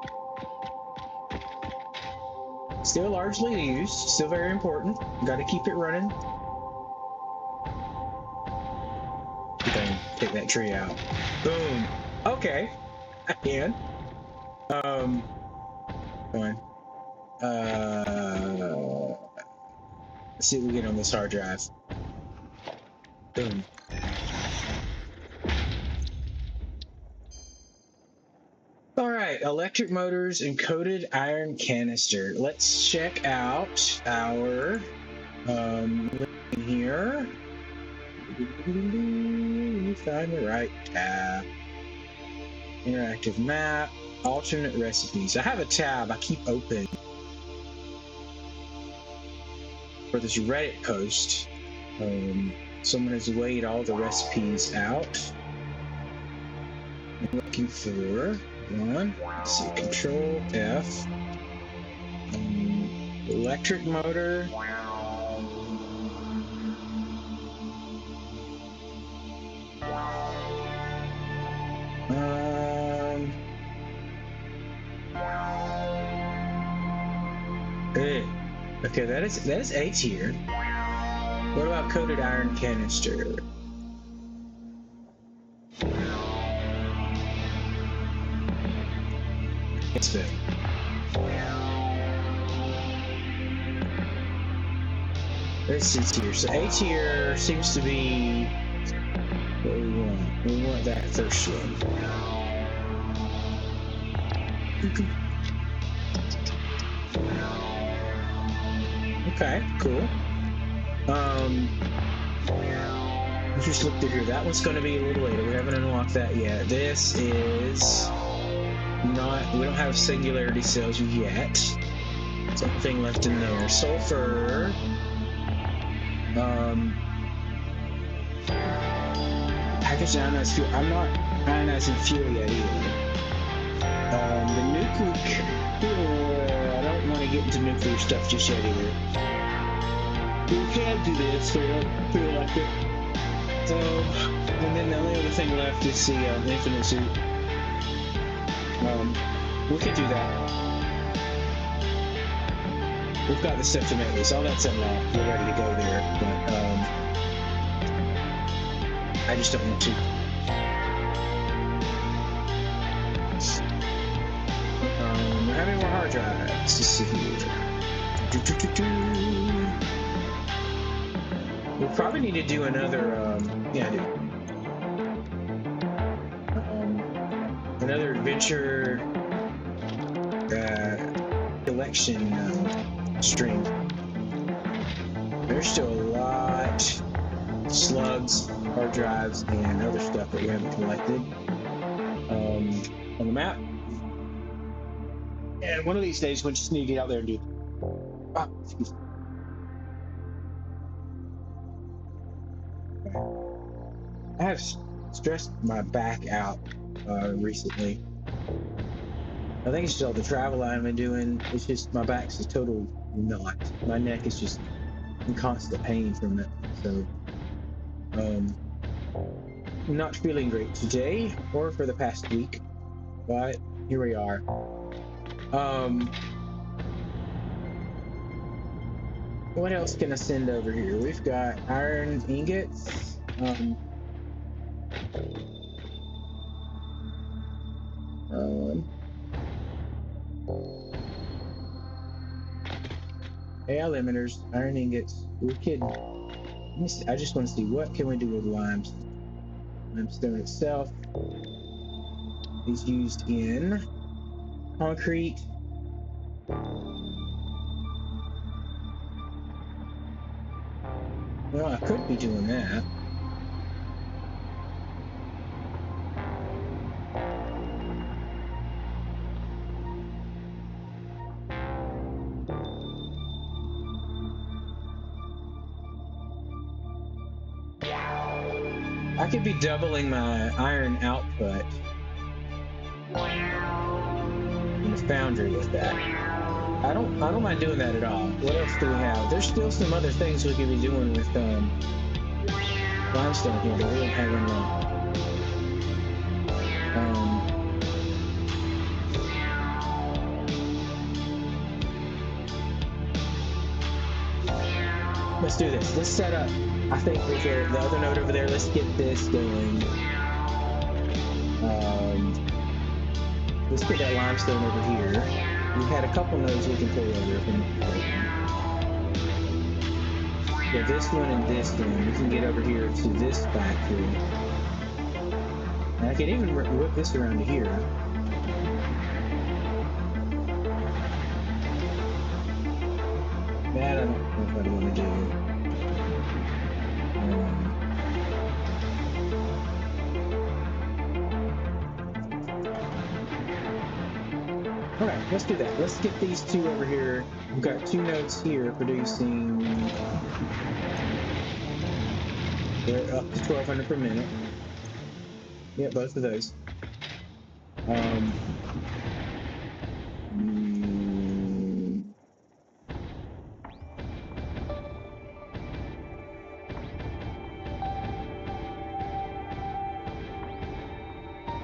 Still largely used, still very important. Got to keep it running. Take that tree out. Boom. Okay. I can. Come on. Let's see what we get on this hard drive. Boom. All right, electric motors and coated iron canister. Let's check out our here. Let me find the right tab. Interactive map, alternate recipes. I have a tab I keep open. for this Reddit post. Someone has weighed all the recipes out. I'm looking for one. Let's see, Control F. Electric motor. Okay, that is A tier. What about coated iron canister? It's fit. There's C tier. So A tier seems to be what we want. We want that first one. Okay, cool. Just look through here. That one's going to be a little later. We haven't unlocked that yet. This is not. We don't have singularity cells yet. Something left in there. Sulfur. Packaged ionized fuel. I'm not ionizing fuel yet either. The nuclear. I don't want to get into nuclear stuff just yet either. We can do this, so I don't feel like it. And then the only other thing left is the infinite suit. We could do that. We've got the stuff to make this. All that's unlocked. We're ready to go there, but I just don't want to. We're having more hard drives. Let's see here. We'll probably need to do another, another adventure collection stream. There's still a lot slugs, hard drives, and other stuff that we haven't collected on the map. And one of these days, we just need to get out there and do. Excuse me. I have stressed my back out recently. I think it's just all the travel I've been doing. It's just my back's a total knot. My neck is just in constant pain from it. So, I'm not feeling great today or for the past week, but here we are. What else can I send over here? We've got iron ingots. AI limiters, iron ingots. We're kidding. I just want to see what can we do with limestone. Limestone itself is used in concrete. Well, I could be doing that. I could be doubling my iron output in the foundry with that. I don't mind doing that at all. What else do we have? There's still some other things we could be doing with limestone here that we don't have unlocked. Let's do this. Let's set up. I think with the other node over there, let's get this going. Let's get that limestone over here. We had a couple nodes we can pull over from. Yeah, this one and this one. We can get over here to this factory. And I can even whip this around to here. That I don't know if I want to do. Okay. right, let's do that. Let's get these two over here. We've got two nodes here producing. They're up to 1,200 per minute. Yeah, both of those. Mm,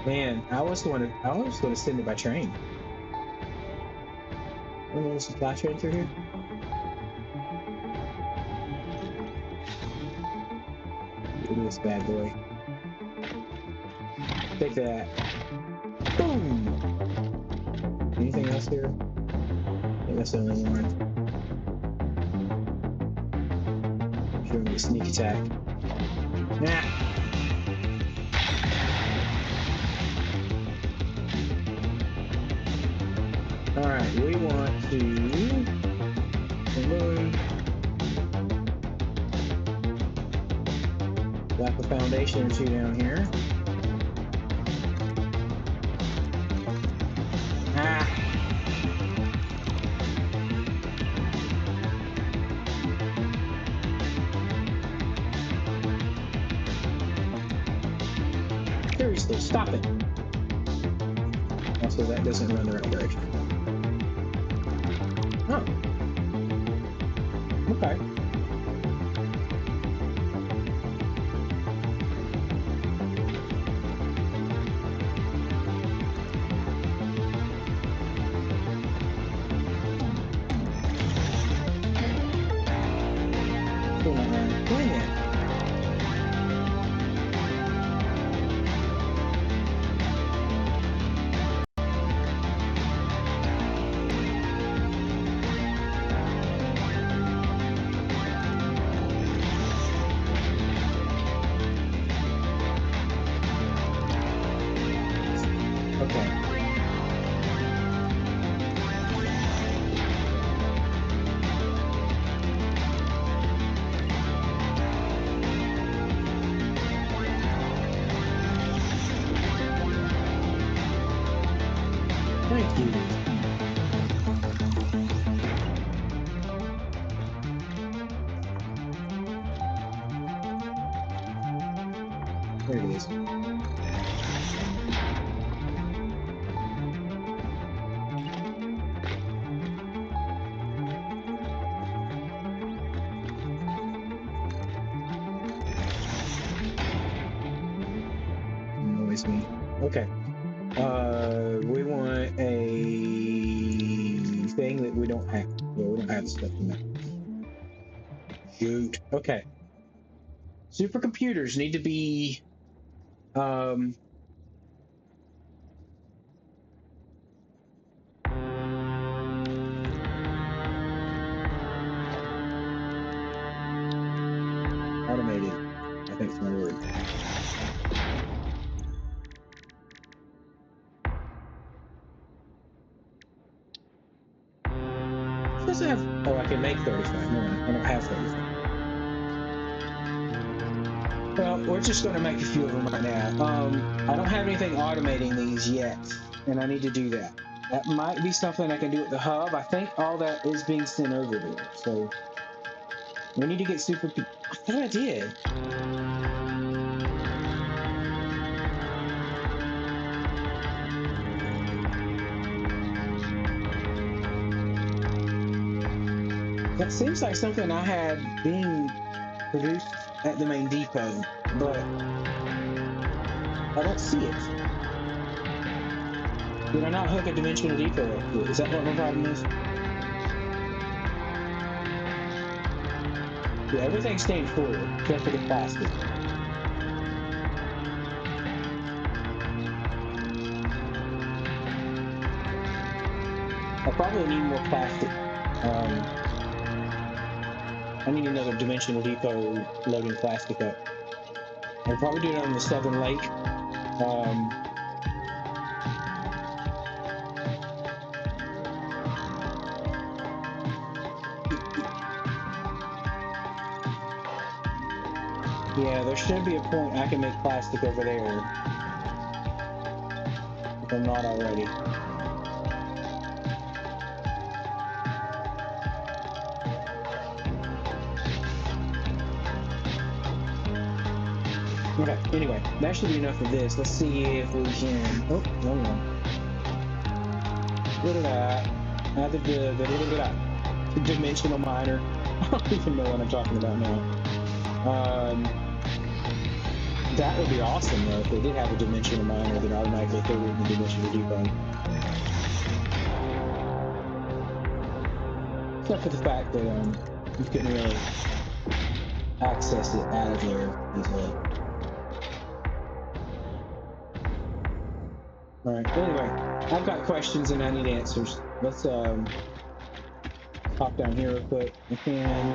Man, I was going to send it by train. A little supply train through here. Look at this bad boy. Take that. Boom! Anything else here? I think that's the only one. Showing me a sneak attack. Nah. Alright, we want to remove slap a foundation or two down here. Ah. Seriously, stop it. Also, that doesn't run the right direction. Oh. Okay. Dang it. Okay. Thank you. There it is. Annoys me. Okay. We want a thing that we don't have. Well, we don't have stuff in that. Shoot. Okay. Supercomputers need to be automated. I think it's my word. Does it have? Oh, I can make 35. No, I don't have 35. Well, we're just going to make a few of them right now. I don't have anything automating these yet, and I need to do that. That might be something I can do at the hub. I think all that is being sent over there. So we need to get super. I thought I did. That seems like something I had being produced at the main depot, but I don't see it. Did I not hook a dimensional depot up to it? Is that what my problem is? Yeah, everything's staying full except for the plastic. I probably need more plastic. I need another dimensional depot loading plastic up. I'll probably do it on the Southern Lake. Yeah, there should be a point I can make plastic over there. If I'm not already. Okay, anyway, that should be enough of this. Let's see if we can... Oh, wrong one. Look at that. Add the dimensional miner. I don't even know what I'm talking about now. That would be awesome, though, if they did have a dimensional miner that automatically threw it in the dimensional depot. Except for the fact that you couldn't really access it out of there easily. Alright, anyway, I've got questions and I need answers. Let's hop down here real quick. I can.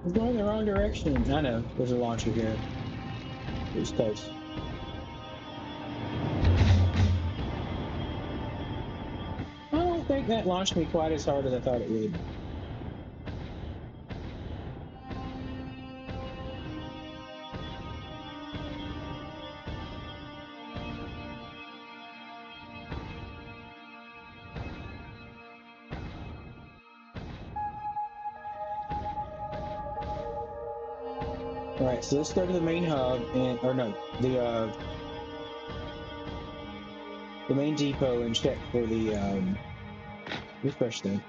I'm going the wrong direction. I know, there's a launcher here. It was close. I don't think that launched me quite as hard as I thought it would. Alright, so let's go to the main hub and the main depot and check for the refresh thing.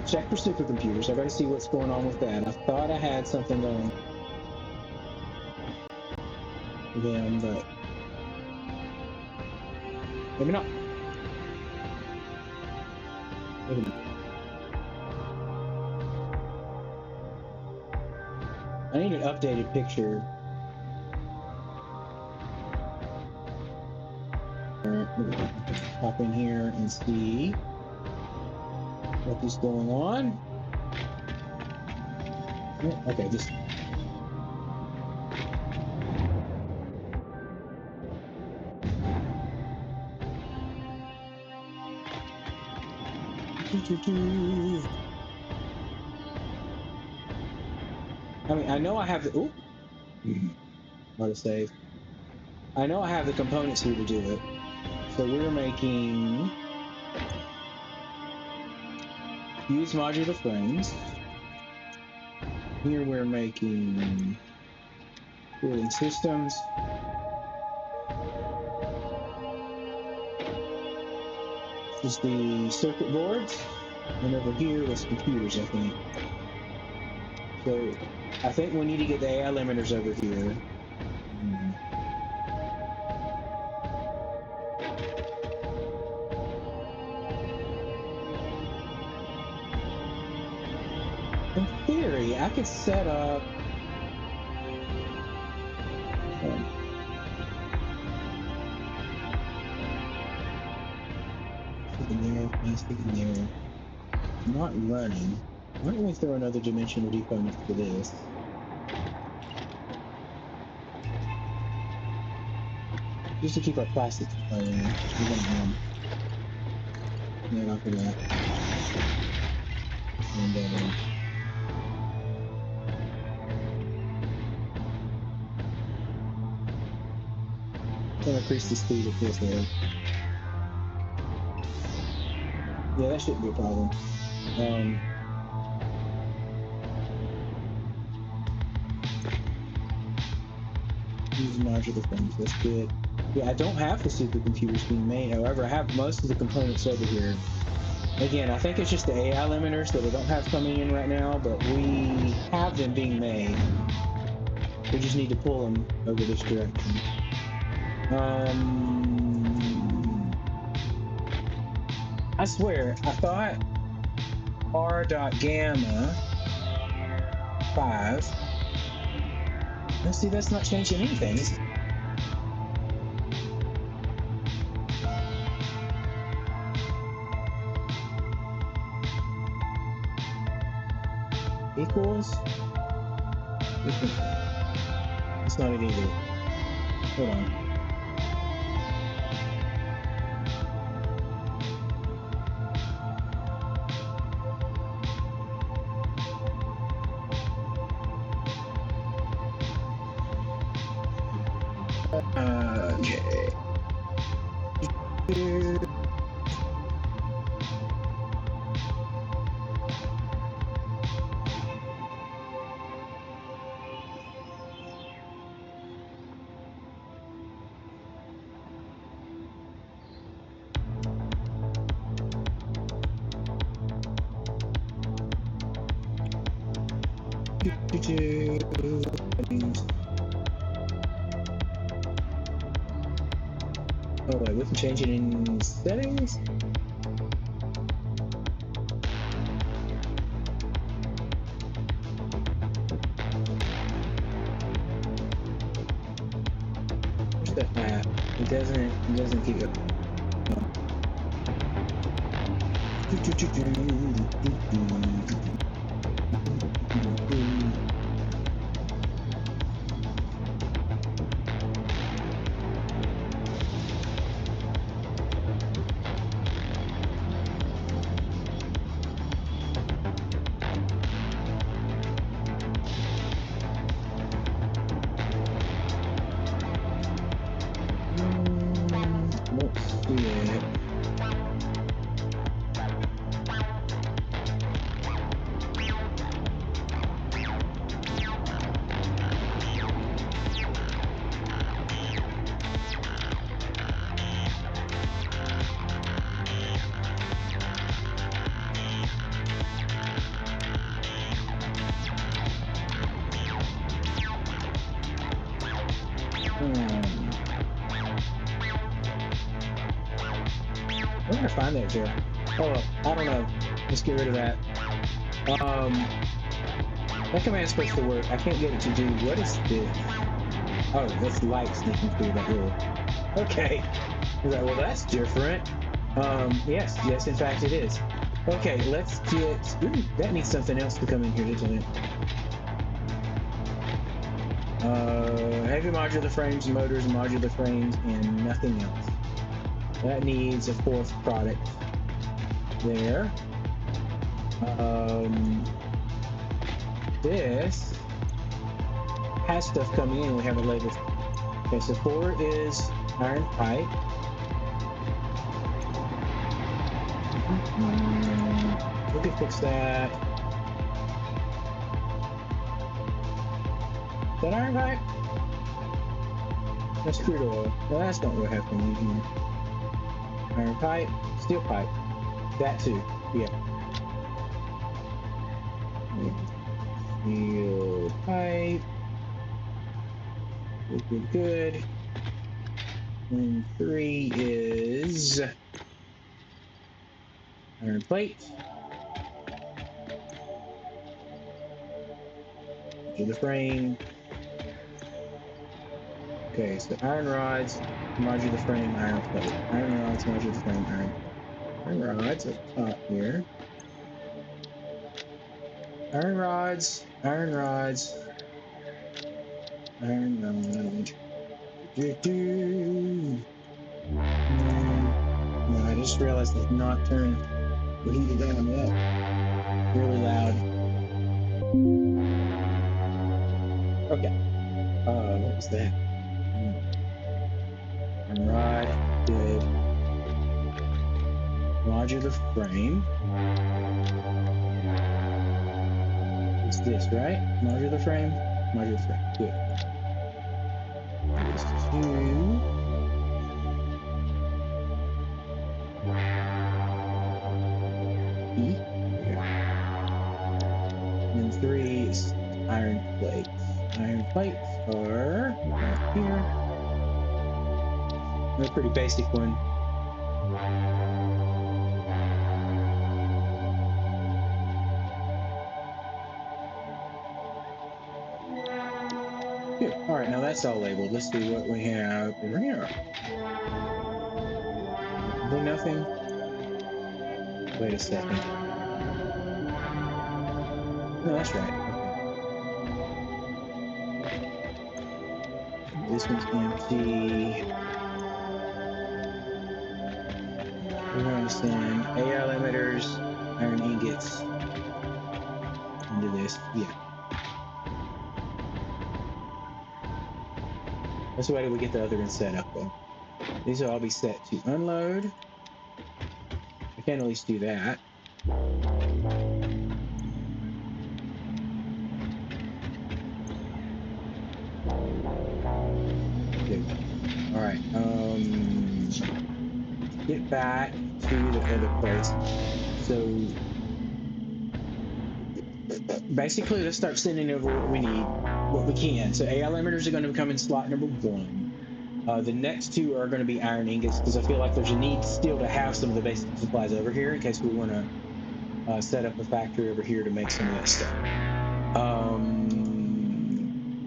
Check for supercomputers. I gotta see what's going on with that. I thought I had something going for them, but maybe not. Maybe not. I need an updated picture. Hop in here and see what is going on. Oh, okay, just I mean, I know I have the ooh, what a save. I know I have the components here to do it. So we're making fuse modular frames. Here we're making cooling systems. This is the circuit boards. And over here was computers, I think. So I think we need to get the AI limiters over here. In theory, I could set up plastic in there. Not running. Why don't we throw another dimensional depot next to this? Just to keep our plastics we're gonna net off of that. And gonna increase the speed of this there. Yeah, that shouldn't be a problem. Use modular frames, that's good. Yeah, I don't have the supercomputers being made. However, I have most of the components over here. Again, I think it's just the AI limiters that I don't have coming in right now, but we have them being made. We just need to pull them over this direction. I swear, I thought r.gamma 5. Let's see, that's not changing anything. Equals? It's not it either. Hold on. Okay. Oh wait, we can change it in settings? Where's that at? It doesn't keep it. Let's see it. Where did I find that zero? Oh, I don't know. Let's get rid of that. That command's supposed to work. I can't get it to do. What is this? Oh, that's light sneaking through that little. Okay. Right, well, that's different. Yes, in fact, it is. Okay, let's get. Ooh, that needs something else to come in here, doesn't it? Heavy modular frames, motors, modular frames, and nothing else. That needs a fourth product there. This has stuff coming in. We have it labeled. Okay, so 4 is iron pipe. We can fix that. Is that iron pipe? That's crude oil. Well, that's not what happened here. Iron pipe, steel pipe. That too. Yeah. Steel pipe. Good. And 3 is iron plate. To the frame. Okay, so iron rods, modular frame, iron plate. Iron rods, modular frame, iron rods up top here. Iron rods, iron rods, iron rods. No, I just realized it's not turned the heater down yet. Really loud. Okay. What was that? Iron rod, good. Modular frame. It's this, right? Modular frame? Modular frame, good. There's 2. And 3 is iron plates. Iron plates are right here. They're a pretty basic one. Good. All right, now that's all labeled. Let's see what we have over here. Probably nothing. Wait a second. No, that's right. Okay. This one's empty. We're going to send AI limiters, iron ingots into this. Yeah. That's the way we get the other one set up, though. These will all be set to unload. I can at least do that. Good. All right. Get back to the other place. So basically, let's start sending over what we need, what we can. So AI limiters are going to come in slot number 1. The next 2 are going to be iron ingots because I feel like there's a need still to have some of the basic supplies over here in case we want to set up a factory over here to make some of that stuff.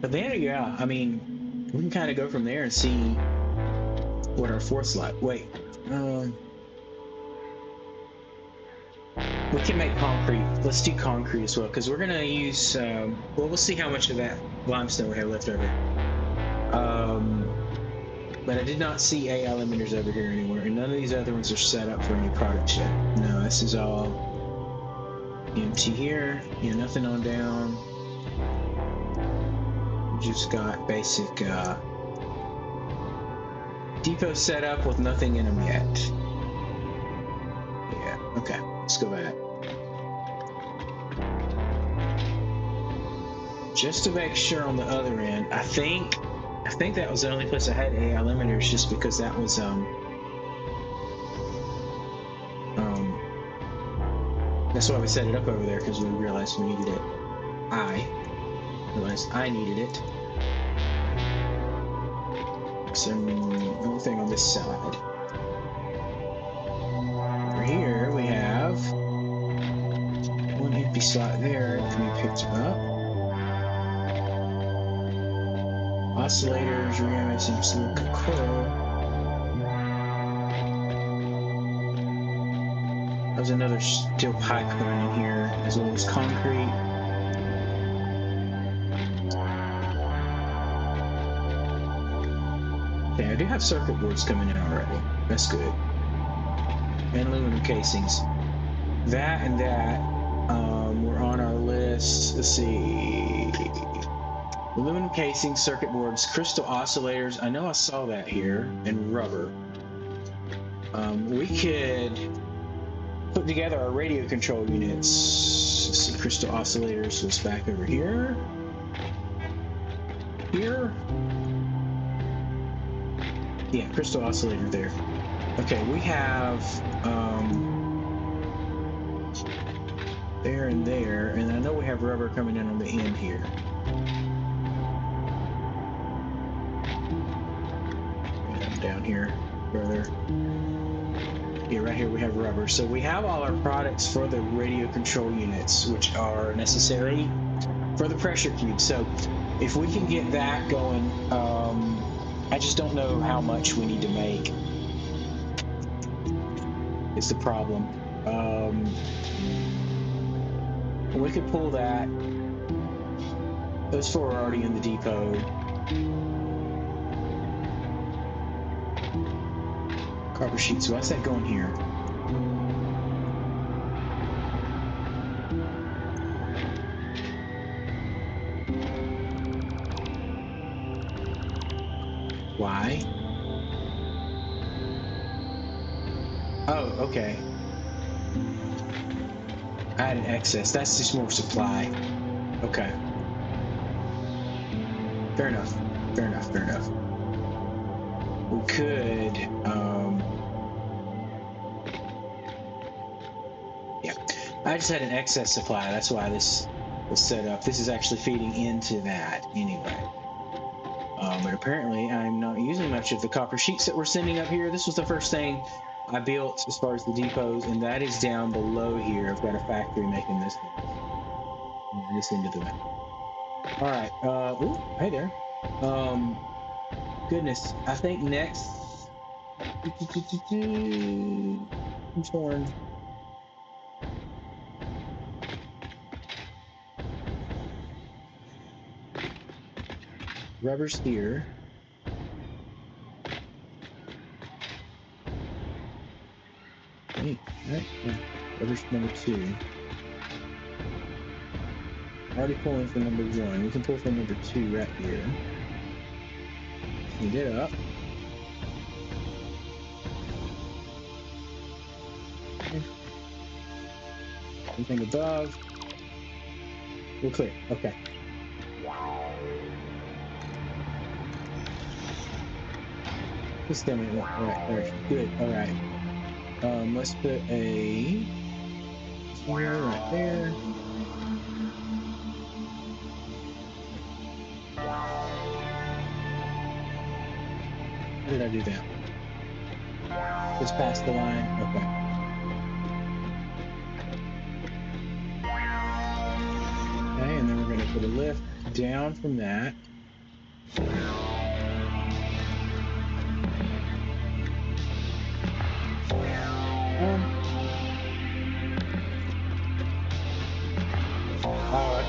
But then, yeah, I mean, we can kind of go from there and see what our 4th slot. Wait, we can make concrete. Let's do concrete as well because we're gonna use. Well, we'll see how much of that limestone we have left over. But I did not see AI limiters over here anywhere, and none of these other ones are set up for any products yet. No, this is all empty here. Yeah, nothing on down. We just got basic depot set up with nothing in them yet. Yeah, okay, let's go back. Just to make sure on the other end, I think that was the only place I had AI limiters, just because that was that's why we set it up over there, because we realized we needed it. I realized I needed it. So another thing on this side. Over here we have one empty slot there that can be picked up. Oscillators, reanimating silicon coil. There's another steel pipe going in here, as well as concrete. Okay, I do have circuit boards coming in already. That's good. And aluminum casings. That and that were on our list. Let's see. Aluminum casings, circuit boards, crystal oscillators. I know I saw that here. And rubber. We could put together our radio control units. Let's see, crystal oscillators was back over here. Here. Yeah, crystal oscillator there. Okay, we have there and there, and I know we have rubber coming in on the end here. Down here, further. Yeah, right here we have rubber. So we have all our products for the radio control units, which are necessary for the pressure cube. So if we can get that going, I just don't know how much we need to make. It's the problem. We could pull that. Those 4 are already in the depot. Copper sheets. So why's that going here? Why? Oh, okay. I had an excess. That's just more supply. Okay. Fair enough. Fair enough. Fair enough. We could, yeah. I just had an excess supply. That's why this was set up. This is actually feeding into that anyway. But apparently I'm not using much of the copper sheets that we're sending up here. This was the first thing I built as far as the depots, and that is down below here. I've got a factory making this into the map. All right. Ooh, hey there. Goodness. I think next. I'm torn. Rubber's here. Hey, right. Rubber's number 2. Already pulling for number 1. We can pull for number 2 right here. Speed it up. Okay. Anything above? We're clear. Okay. Just tell me what. Alright. Good. Alright. Let's put a right there. Where did I do that? Just past the line? Okay. Okay, and then we're going to put a lift down from that.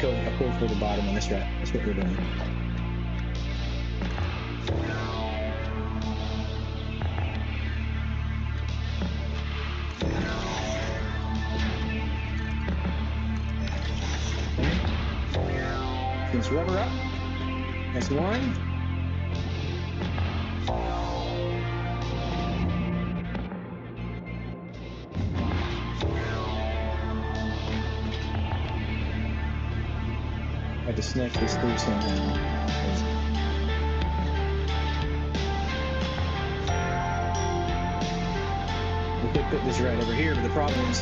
Oh, I pulled for the bottom one. That's right. That's what we're doing. Okay. Since rubber up. That's one. I had to snake this through somehow. We could put this right over here, but the problem is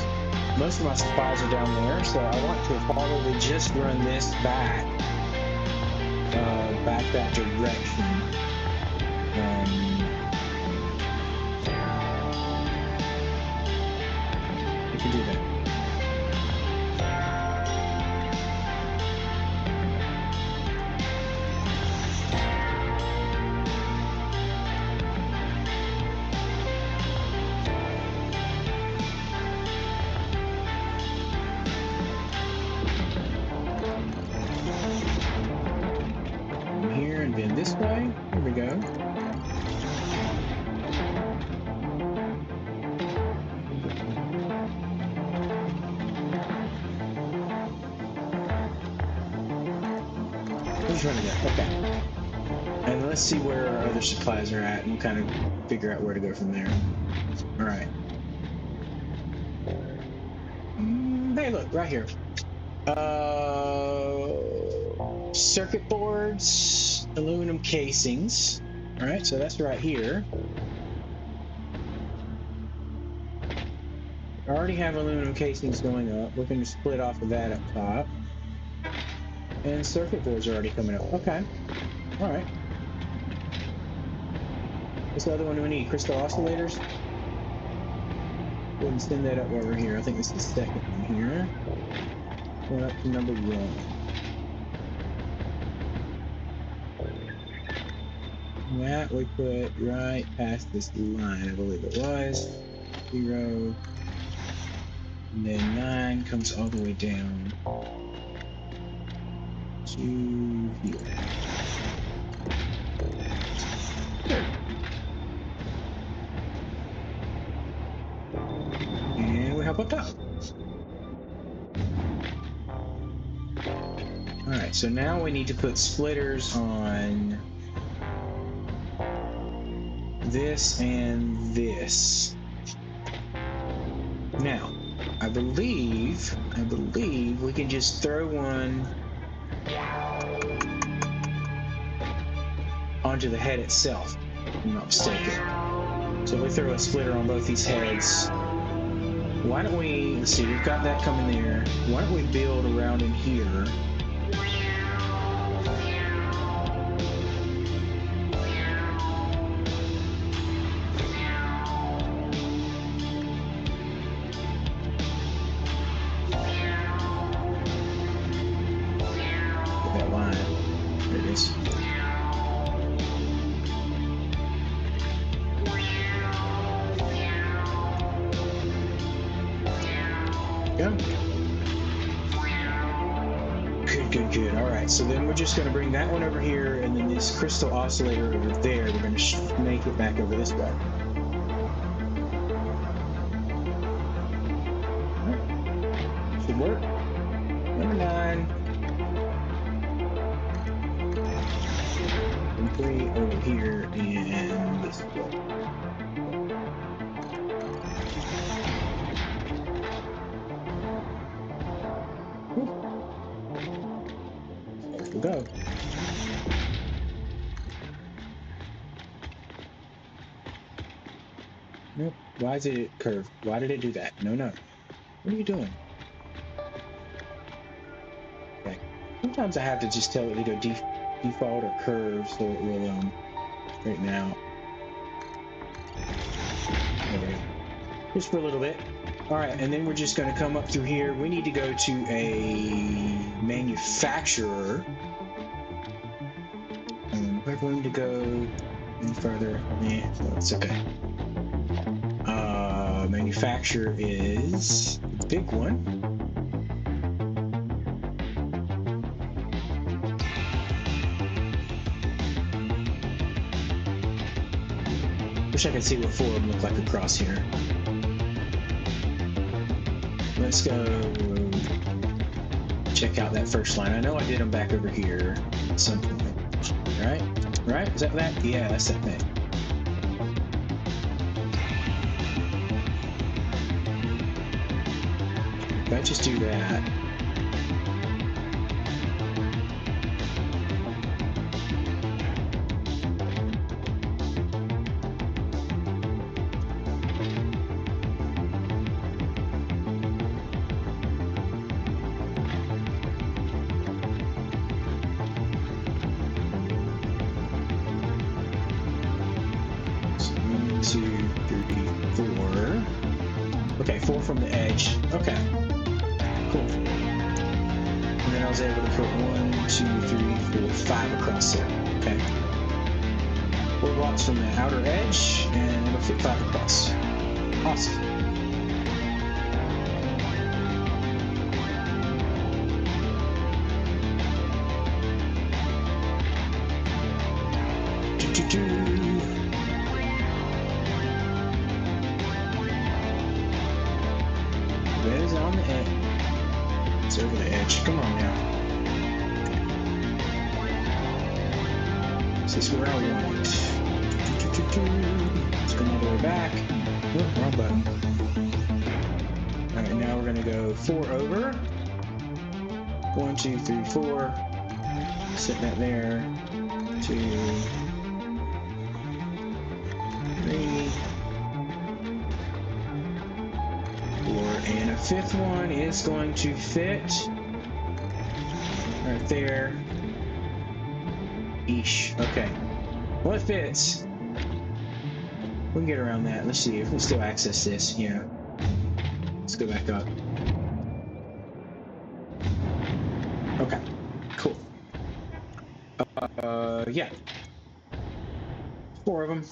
most of my supplies are down there, so I want to probably just run this back that direction. We can do that. Here and then this way. Here we go. Who's running that? Okay. And let's see where our other supplies are at, and we'll kind of figure out where to go from there. All right. Hey, look, right here. Circuit boards, aluminum casings. All right, so that's right here. I already have aluminum casings going up. We're going to split off of that up top. And circuit boards are already coming up. Okay. All right. What's the other one do we need? Crystal oscillators? Go ahead and send that up while we're here. I think this is the second one here. Going up to number 1. That we put right past this line, I believe it was. 0. And then 9 comes all the way down to here. Good. And we hop up top. Alright, so now we need to put splitters on this and this. Now, I believe we can just throw one onto the head itself, if I'm not mistaken. So if we throw a splitter on both these heads, why don't we, let's see, we've got that coming there. Why don't we build around in here? Good. All right, so then we're just going to bring that one over here, and then this crystal oscillator over there. We're going to make it back over this way. Right. Should work. Number 9. And 3 over here, and this way. Go. Nope. Why is it curved? Why did it do that? No. What are you doing? Okay. Sometimes I have to just tell it to go default or curve so it will straighten out. just for a little bit. All right, and then we're just going to come up through here. We need to go to a manufacturer. We're going to go any further. Yeah, so it's okay. Manufacturer is the big one. Wish I could see what four of them look like across here. Let's go check out that first line. I know I did them back over here at some point. Right? Right? Is that that? Yeah, that's that thing. If I just do that. Four from the edge. Okay. Cool. And then I was able to put 1, 2, 3, 4, 5 across there. Okay. 4 blocks from the outer edge, and it'll fit 5 across. Awesome. Red's on the edge. It's over the edge. Come on now. Is this where I want it? Let's come all the way back. Oh, wrong button. Alright, now we're going to go 4 over. 1, 2, 3, 4. Set that there. 2, 3. And a 5th one is going to fit right there. Eesh. Okay. Well, it fits. We can get around that. Let's see if we still access this. Yeah. Let's go back up. Okay. Cool. Yeah. 4 of them.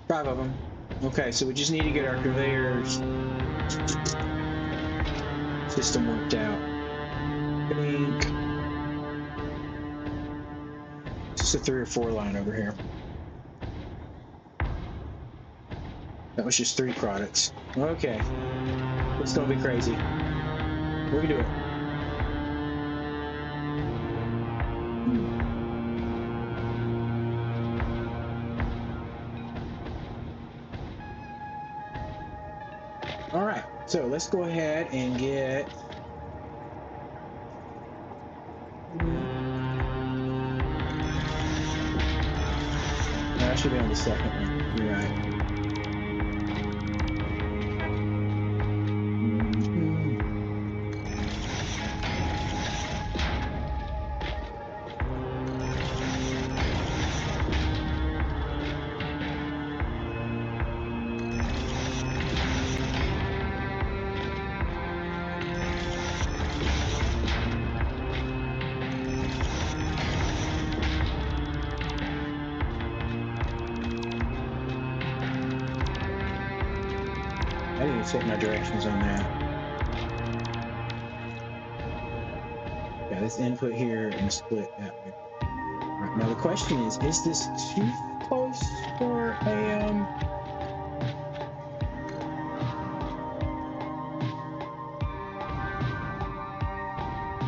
5 of them. Okay, so we just need to get our conveyors system worked out. I think just a 3 or 4 line over here. That was just 3 products. Okay, it's gonna be crazy. We can do it. All right, so let's go ahead and get. I should be on the second one. You're right. I didn't set my directions on that. Yeah, this input here and split that way. Right, now the question is this too close for a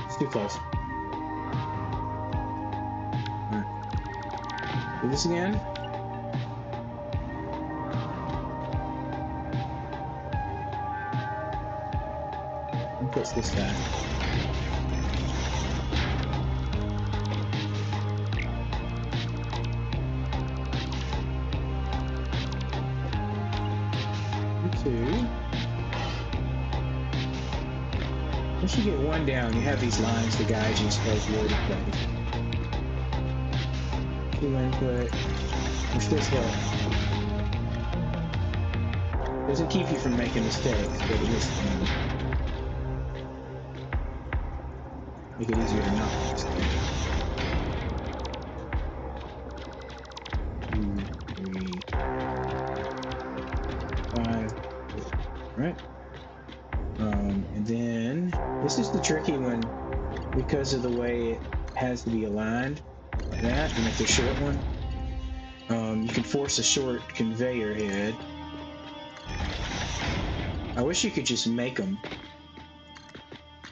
It's too close. All right. Do this again. What's this guy? Once you get one down, you have these lines to guide you as far as where to play. 2 input. Push this hill. Doesn't keep you from making mistakes, but it is make it easier to not make mistakes. 2, 3, 5, right? And then this is the tricky one because of the way it has to be aligned. That, and if the short one, you can force a short conveyor head. I wish you could just make them,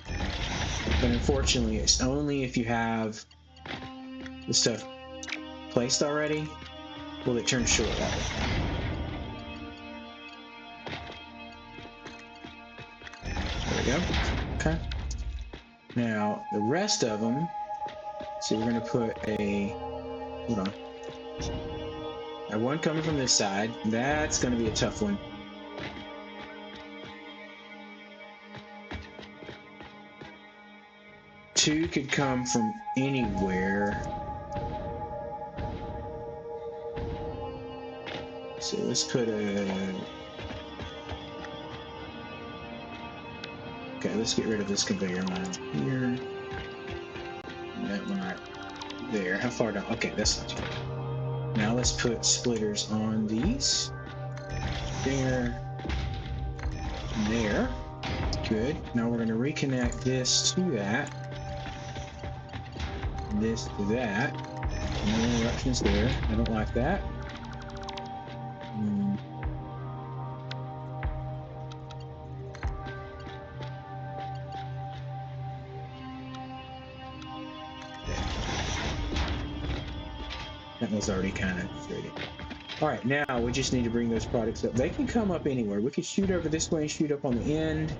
but unfortunately, it's only if you have the stuff placed already will it turn short that way. There we go. Okay. Now, the rest of them, so we're going to put a, hold on. I have one coming from this side. That's going to be a tough one. Two could come from anywhere. So let's put a... Okay, let's get rid of this conveyor line here. And that one right there. How far down? Okay, that's not too bad. Now let's put splitters on these. There. And there. Good. Now we're going to reconnect this to that. And this to that. No interruptions there. I don't like that. That was already kind of straight. All right, now we just need to bring those products up. They can come up anywhere. We could shoot over this way and shoot up on the end.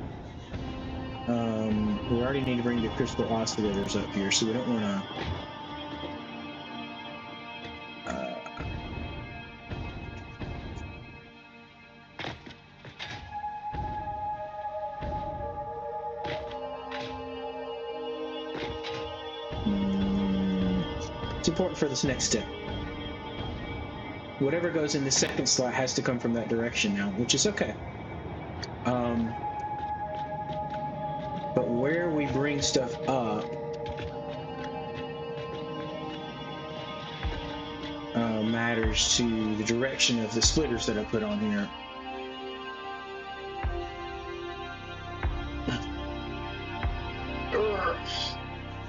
We already need to bring the crystal oscillators up here, so we don't want to... It's important for this next step. Whatever goes in the second slot has to come from that direction now, which is okay. But where we bring stuff up matters to the direction of the splitters that I put on here.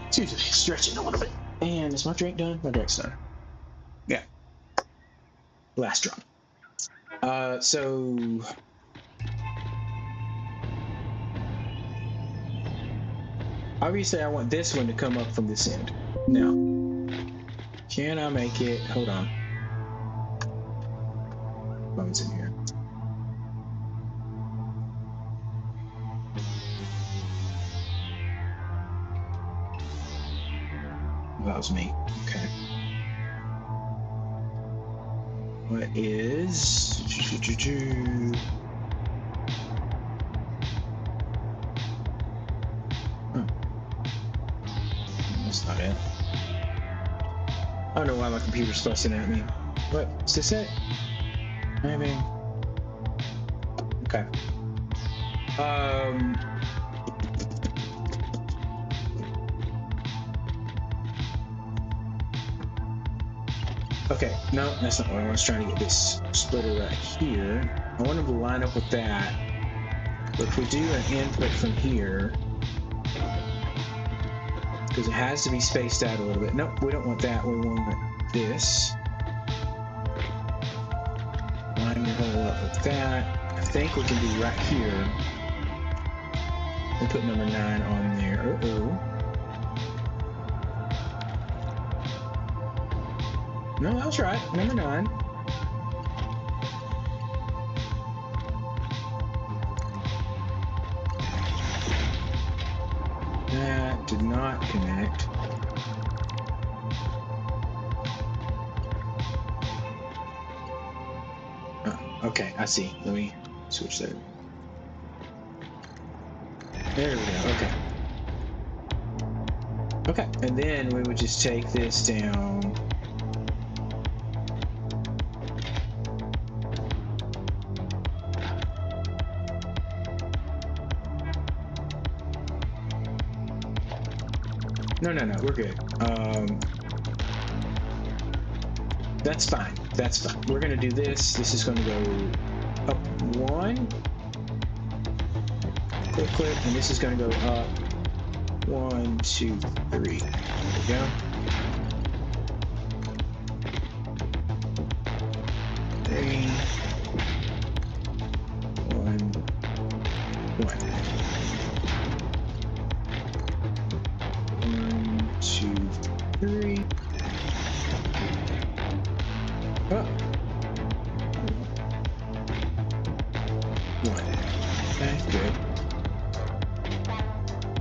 Excuse me, stretching a little bit. And is my drink done? My drink's done. Yeah. Last drop. So obviously I want this one to come up from this end. Now, can I make it? Hold on. Phone's in here. That was me. Okay. What is... That's not it. I don't know why my computer's fussing at me. What's this it? Maybe. Okay. Okay, no, that's not what I was trying to get. This splitter right here. I want them to line up with that. But if we do an input from here, because it has to be spaced out a little bit. Nope, we don't want that. We want this. Line your hole up with that. I think we can do right here. We'll put number 9 on there. Uh-oh. No, that was right. Number 9. That did not connect. Oh, okay, I see. Let me switch that. There we go. Okay. Okay, and then we would just take this down. No, no, no, we're good. That's fine. That's fine. We're gonna do this. This is gonna go up one. Click, click, and this is gonna go up 1, 2, 3. There we go. 3, 1, 1. 1, 2, 3. Oh. 1. Okay, good.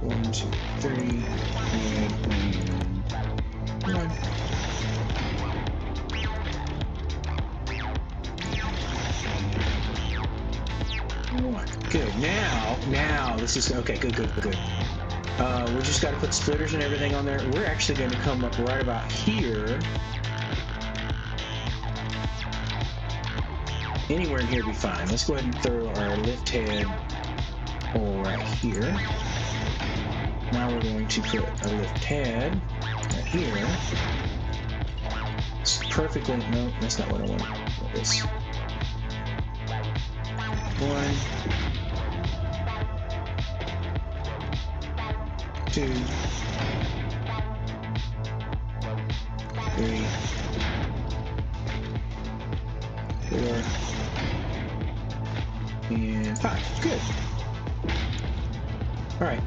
1, 2, 3. Good. And 1. Good. Now this is okay. Good. We just got to put splitters and everything on there. We're actually going to come up right about here. Anywhere in here would be fine. Let's go ahead and throw our lift head hole right here. Now we're going to put a lift head right here. It's perfectly. No, that's not what I want. What is? 1, 2, 3, 4, and 5. Good. All right.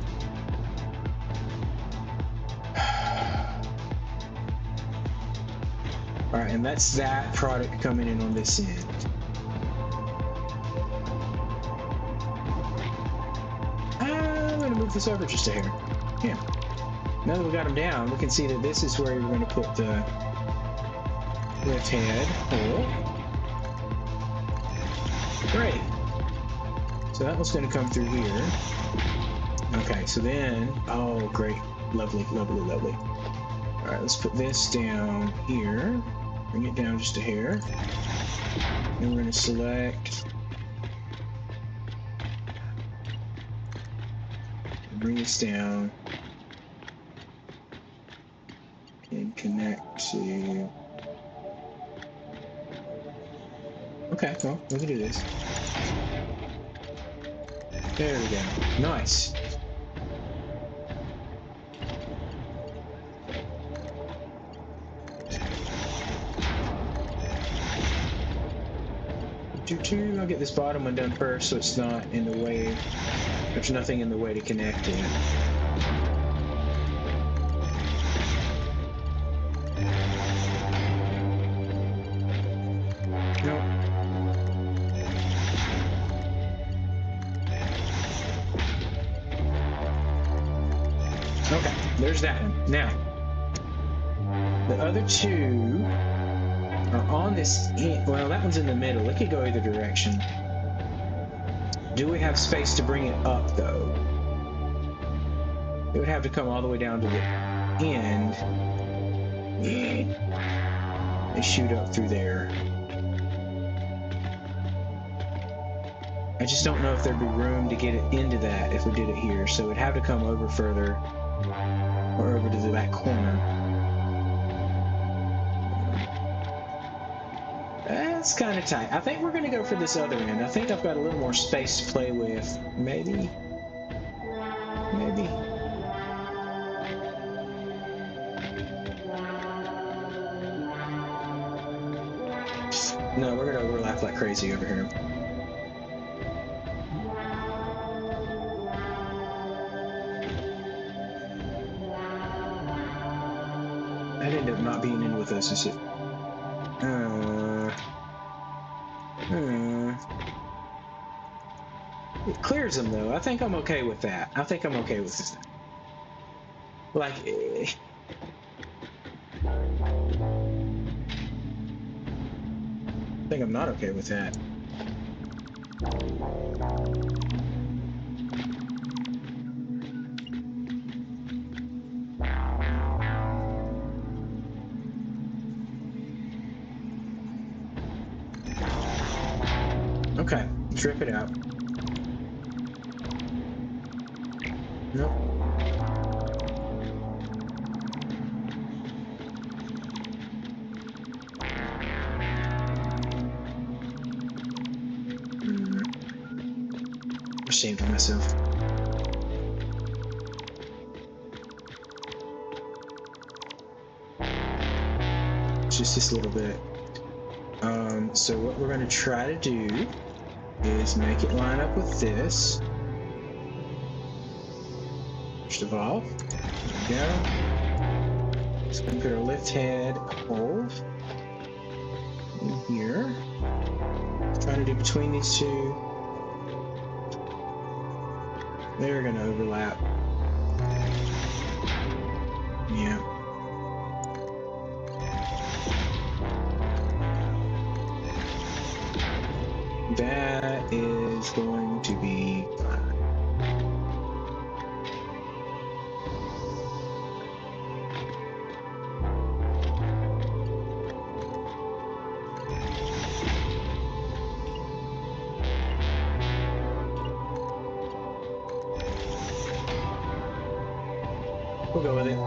All right, and that's that product coming in on this end. I'm going to move this over just a hair. Yeah. Now that we got them down, we can see that this is where we're going to put the lift head hole. Great. So that one's going to come through here. Okay, so then, oh, great. Lovely. All right, let's put this down here. Bring it down just a hair. Then we're going to select. Bring this down. And connect to. Okay, well, we can do this. There we go. Nice. I'll get this bottom one done first so it's not in the way. There's nothing in the way to connect it. Nope. Okay, there's that one. Now, the other two are on this end. Well, that one's in the middle. It could go either direction. Do we have space to bring it up, though? It would have to come all the way down to the end. And shoot up through there. I just don't know if there'd be room to get it into that if we did it here. So it'd have to come over further or over to the back corner. That's kind of tight. I think we're going to go for this other end. I think I've got a little more space to play with. Maybe. No, we're going to overlap like crazy over here. That ended up not being in with us, is it? It clears them, though. I think I'm okay with that. I think I'm okay with this. Like... I think I'm not okay with that. Okay, let's rip it out. Nope. ashamed of myself. Just this little bit. So what we're going to try to do is make it line up with this. First of all, there we go. Just going to put our lift head hole in here. Trying to do between these two. They're going to overlap. Yeah. That is going to be fine. We'll go with it.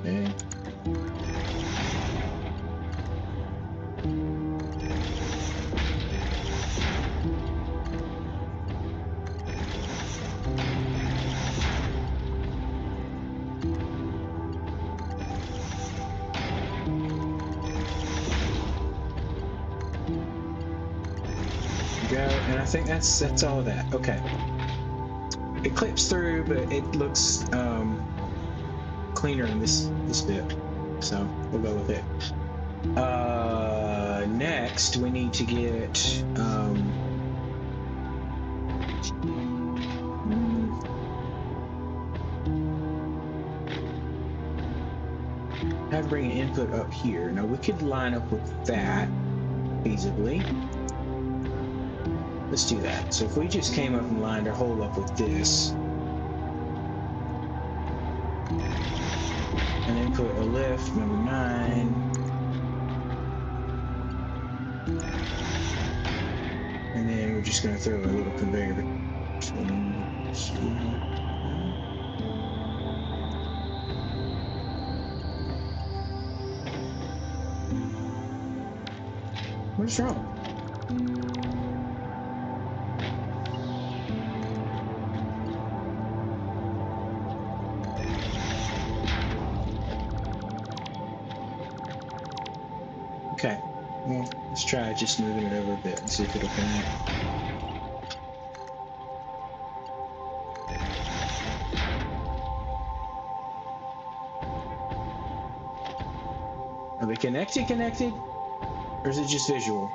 Okay. Go, and I think that's all of that. Okay. It clips through, but it looks cleaner in this bit, so we'll go with it. Next, we need to get have to bring an input up here. Now we could line up with that feasibly. Let's do that. So if we just came up and lined our hole up with this, and then put a lift, number 9, and then we're just going to throw a little conveyor. What's wrong? Okay, well, let's try just moving it over a bit and see if it'll connect. Are they connected? Or is it just visual?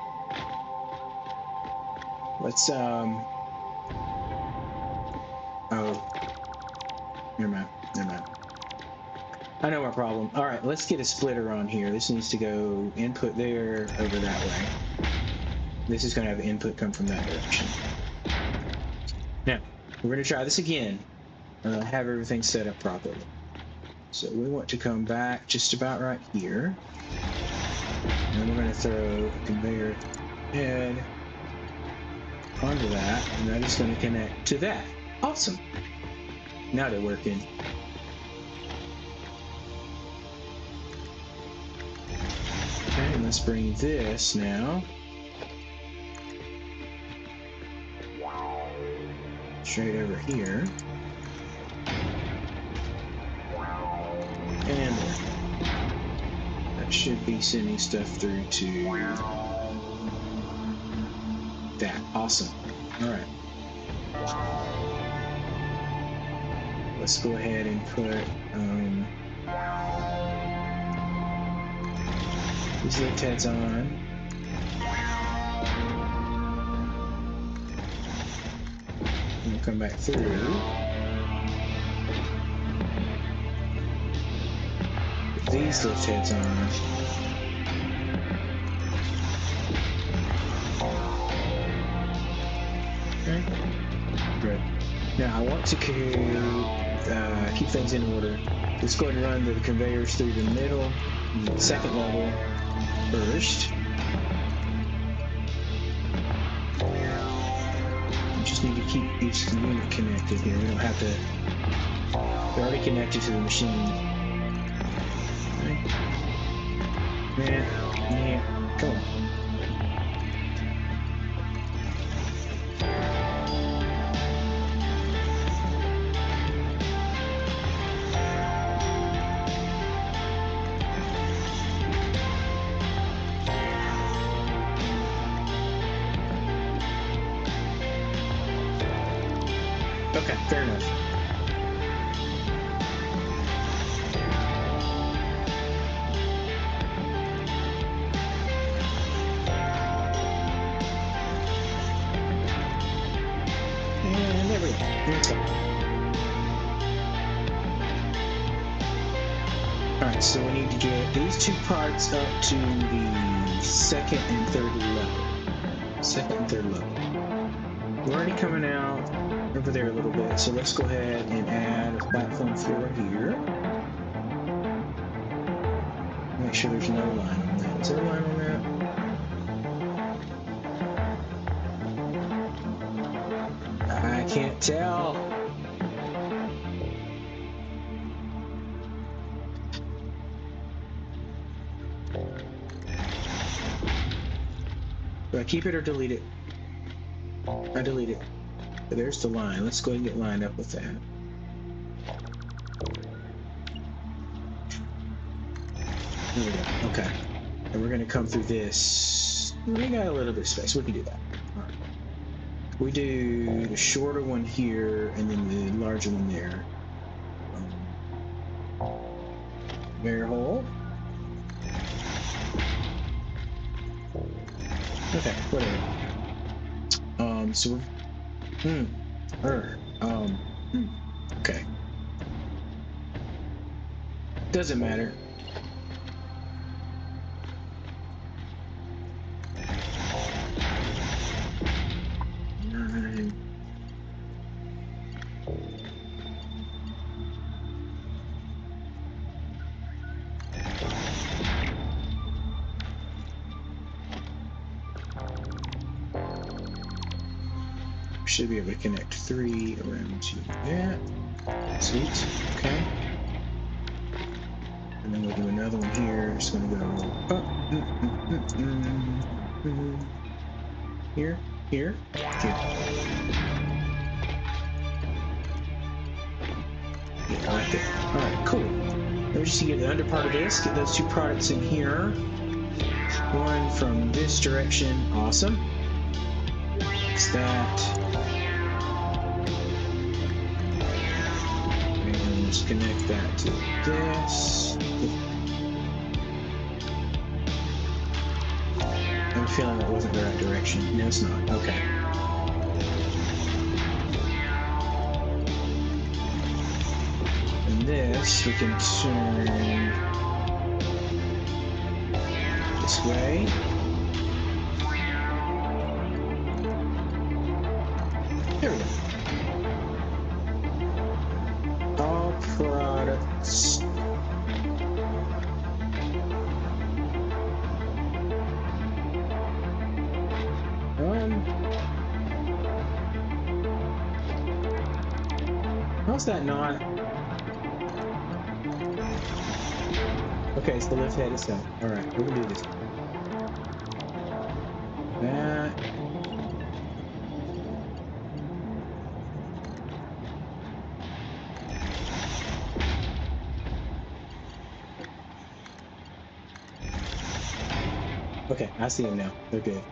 Let's, oh. Never mind. I know our problem. All right, let's get a splitter on here. This needs to go input there, over that way. This is going to have input come from that direction. Now, we're going to try this again. Have everything set up properly. So we want to come back just about right here. And we're going to throw a conveyor head onto that, and that is going to connect to that. Awesome. Now they're working. Okay, and let's bring this now straight over here. And there. That should be sending stuff through to that. Awesome. All right. Let's go ahead and put these lift heads on. And we'll come back through. these lift heads on. Okay. Good. Now I want to keep things in order. Let's go ahead and run the conveyors through the middle, the second level first. We just need to keep each unit connected here. We don't have to. They're already connected to the machine. Okay. Man, come on. Okay, fair enough. And there we go. Let's go. Alright, so we need to get these two parts up to the second and third level. Second and third level. We're already coming out over there a little bit, so let's go ahead and add a platform floor here. Make sure there's no line on that. Is there a line on that? I can't tell. Do I keep it or delete it? I delete it. There's the line. Let's go ahead and get lined up with that. There we go. Okay. And we're going to come through this. We got a little bit of space. We can do that. All right. We do the shorter one here and then the larger one there. Bear hole. Okay, whatever. So we're okay. Doesn't matter. Should be able to connect 3 around to that. Sweet. Okay. And then we'll do another one here. It's going to go up. Here. Here. Here. Yeah, right there. Alright, cool. Now we just need to get the under part of this. Get those two products in here. One from this direction. Awesome. Fix that. Just connect that to this. I'm feeling that wasn't the right direction. No, it's not. Okay. And this we can turn this way. There we go. All products. How's that not? Okay, it's the lift head itself. Alright, we can do this. That. Okay, I see them now. They're good.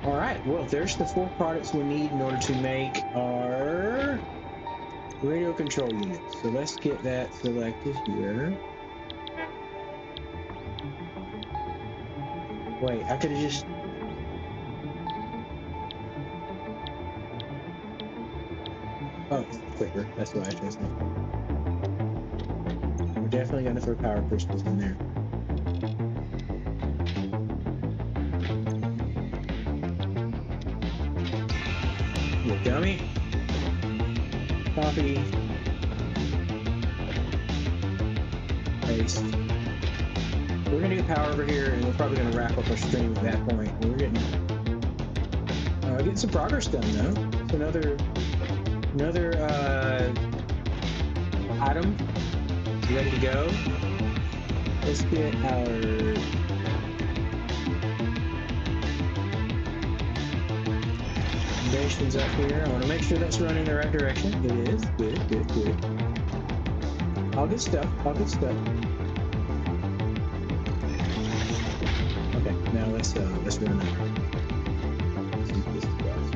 Alright, well, there's the 4 products we need in order to make our radio control unit. So let's get that selected here. Wait, I could have just... Oh, it's quicker. That's what I was saying. We're definitely definitely going to throw power crystals in there. You dummy. Copy. Paste. We're going to get power over here, and we're probably going to wrap up our stream at that point. We're getting some progress done, though. It's another item ready to go. Let's get our foundations up here. I want to make sure that's running in the right direction. It is. Good, good, good. All good stuff. All good stuff. Okay, now let's run it. See if this does.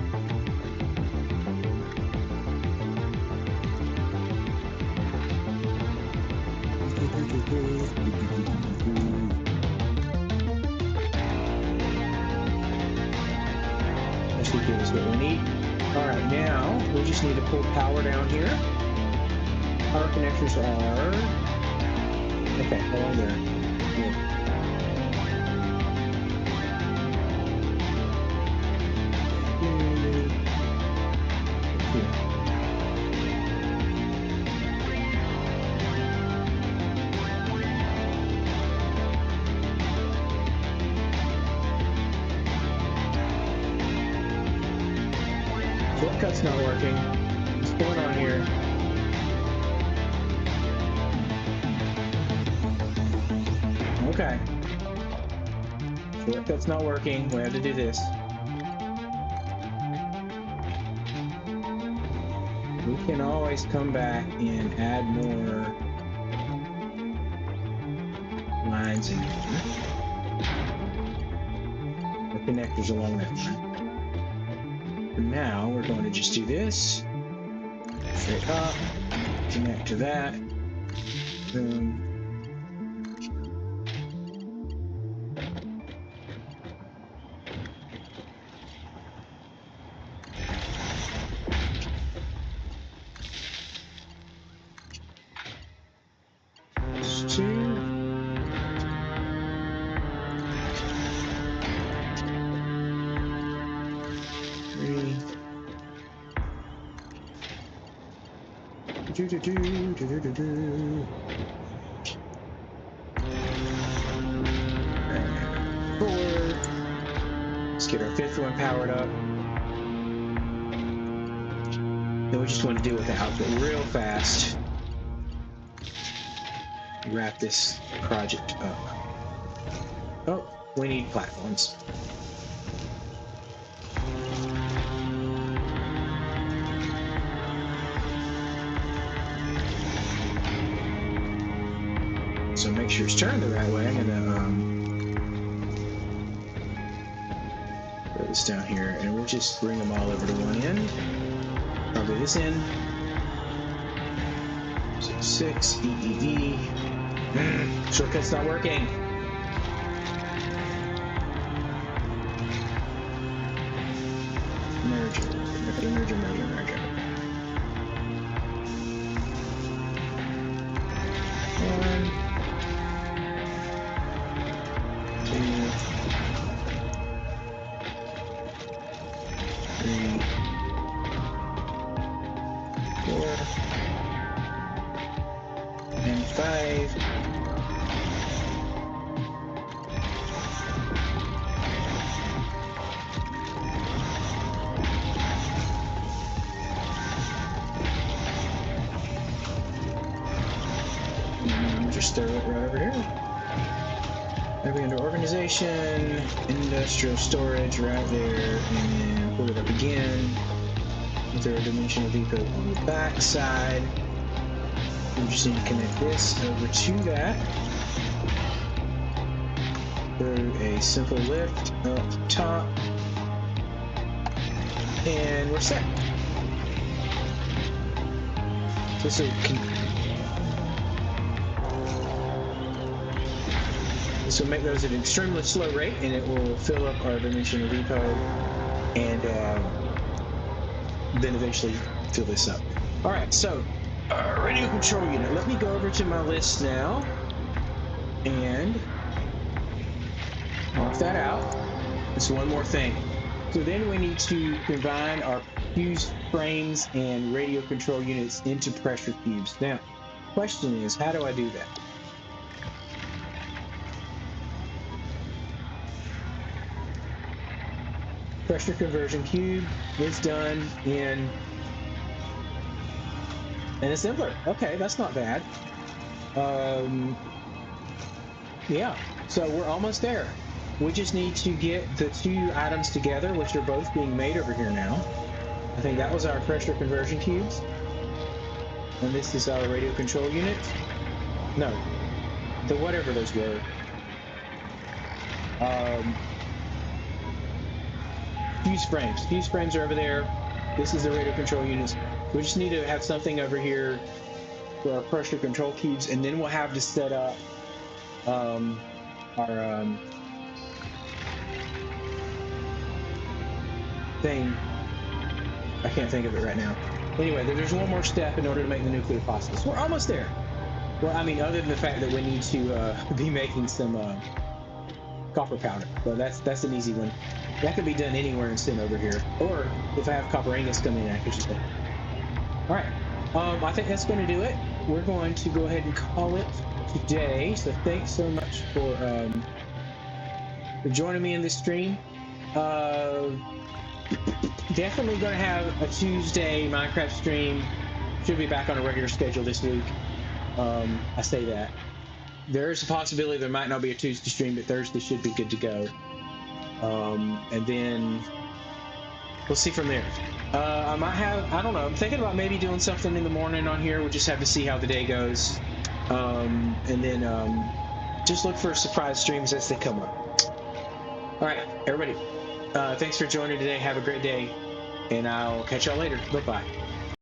That should give us what we need. Alright, now we just need to pull power down here. Power connectors are... Okay, hold on there. Good. Shortcut's not working. What's going on here? Okay. Shortcut's not working. We have to do this. We can always come back and add more lines in here. Or connectors along that line. For now, we're going to just do this. Straight up. Connect to that. Boom. Forward. Let's get our fifth one powered up. Then we just want to deal with the output real fast. Wrap this project up. Oh, we need platforms. So make sure it's turned the right way. I'm gonna put this down here, and we'll just bring them all over to one end. Probably this end. 6, E. Shortcut's not working. Merger. One. 2, 3, 4, and 5. And just throw it right over here. Maybe under organization, industrial storage right there, and pull it up again. With our dimensional depot on the back side. We just need to connect this over to that. Through a simple lift up top. And we're set. This will make those at an extremely slow rate, and it will fill up our dimensional depot and then eventually fill this up. All right, so Radio control unit. Let me go over to my list now and mark that out. Just one more thing. So then we need to combine our fuse frames and radio control units into pressure cubes. Now, question is, how do I do that? Pressure conversion cube is done in an assembler. Okay, that's not bad. Yeah, so we're almost there. We just need to get the two items together, which are both being made over here now. I think that was our pressure conversion cubes. And this is our radio control unit. No, the whatever those were. Fuse frames. Fuse frames are over there. This is the radio control units. We just need to have something over here for our pressure control cubes, and then we'll have to set up our thing. I can't think of it right now. Anyway, there's one more step in order to make the nuclear possible. So we're almost there. Well, I mean, other than the fact that we need to be making some copper powder. So that's an easy one. That can be done anywhere and sent over here. Or if I have copper ingots coming in, I can just do. All right. I think that's going to do it. We're going to go ahead and call it today. So thanks so much for joining me in this stream. Definitely going to have a Tuesday Minecraft stream. Should be back on a regular schedule this week. I say that. There is a possibility there might not be a Tuesday stream, but Thursday should be good to go. And then we'll see from there. I might have, I don't know, I'm thinking about maybe doing something in the morning on here. We'll just have to see how the day goes. And then just look for surprise streams as they come up. All right, everybody. Thanks for joining today. Have a great day. And I'll catch y'all later. Bye-bye.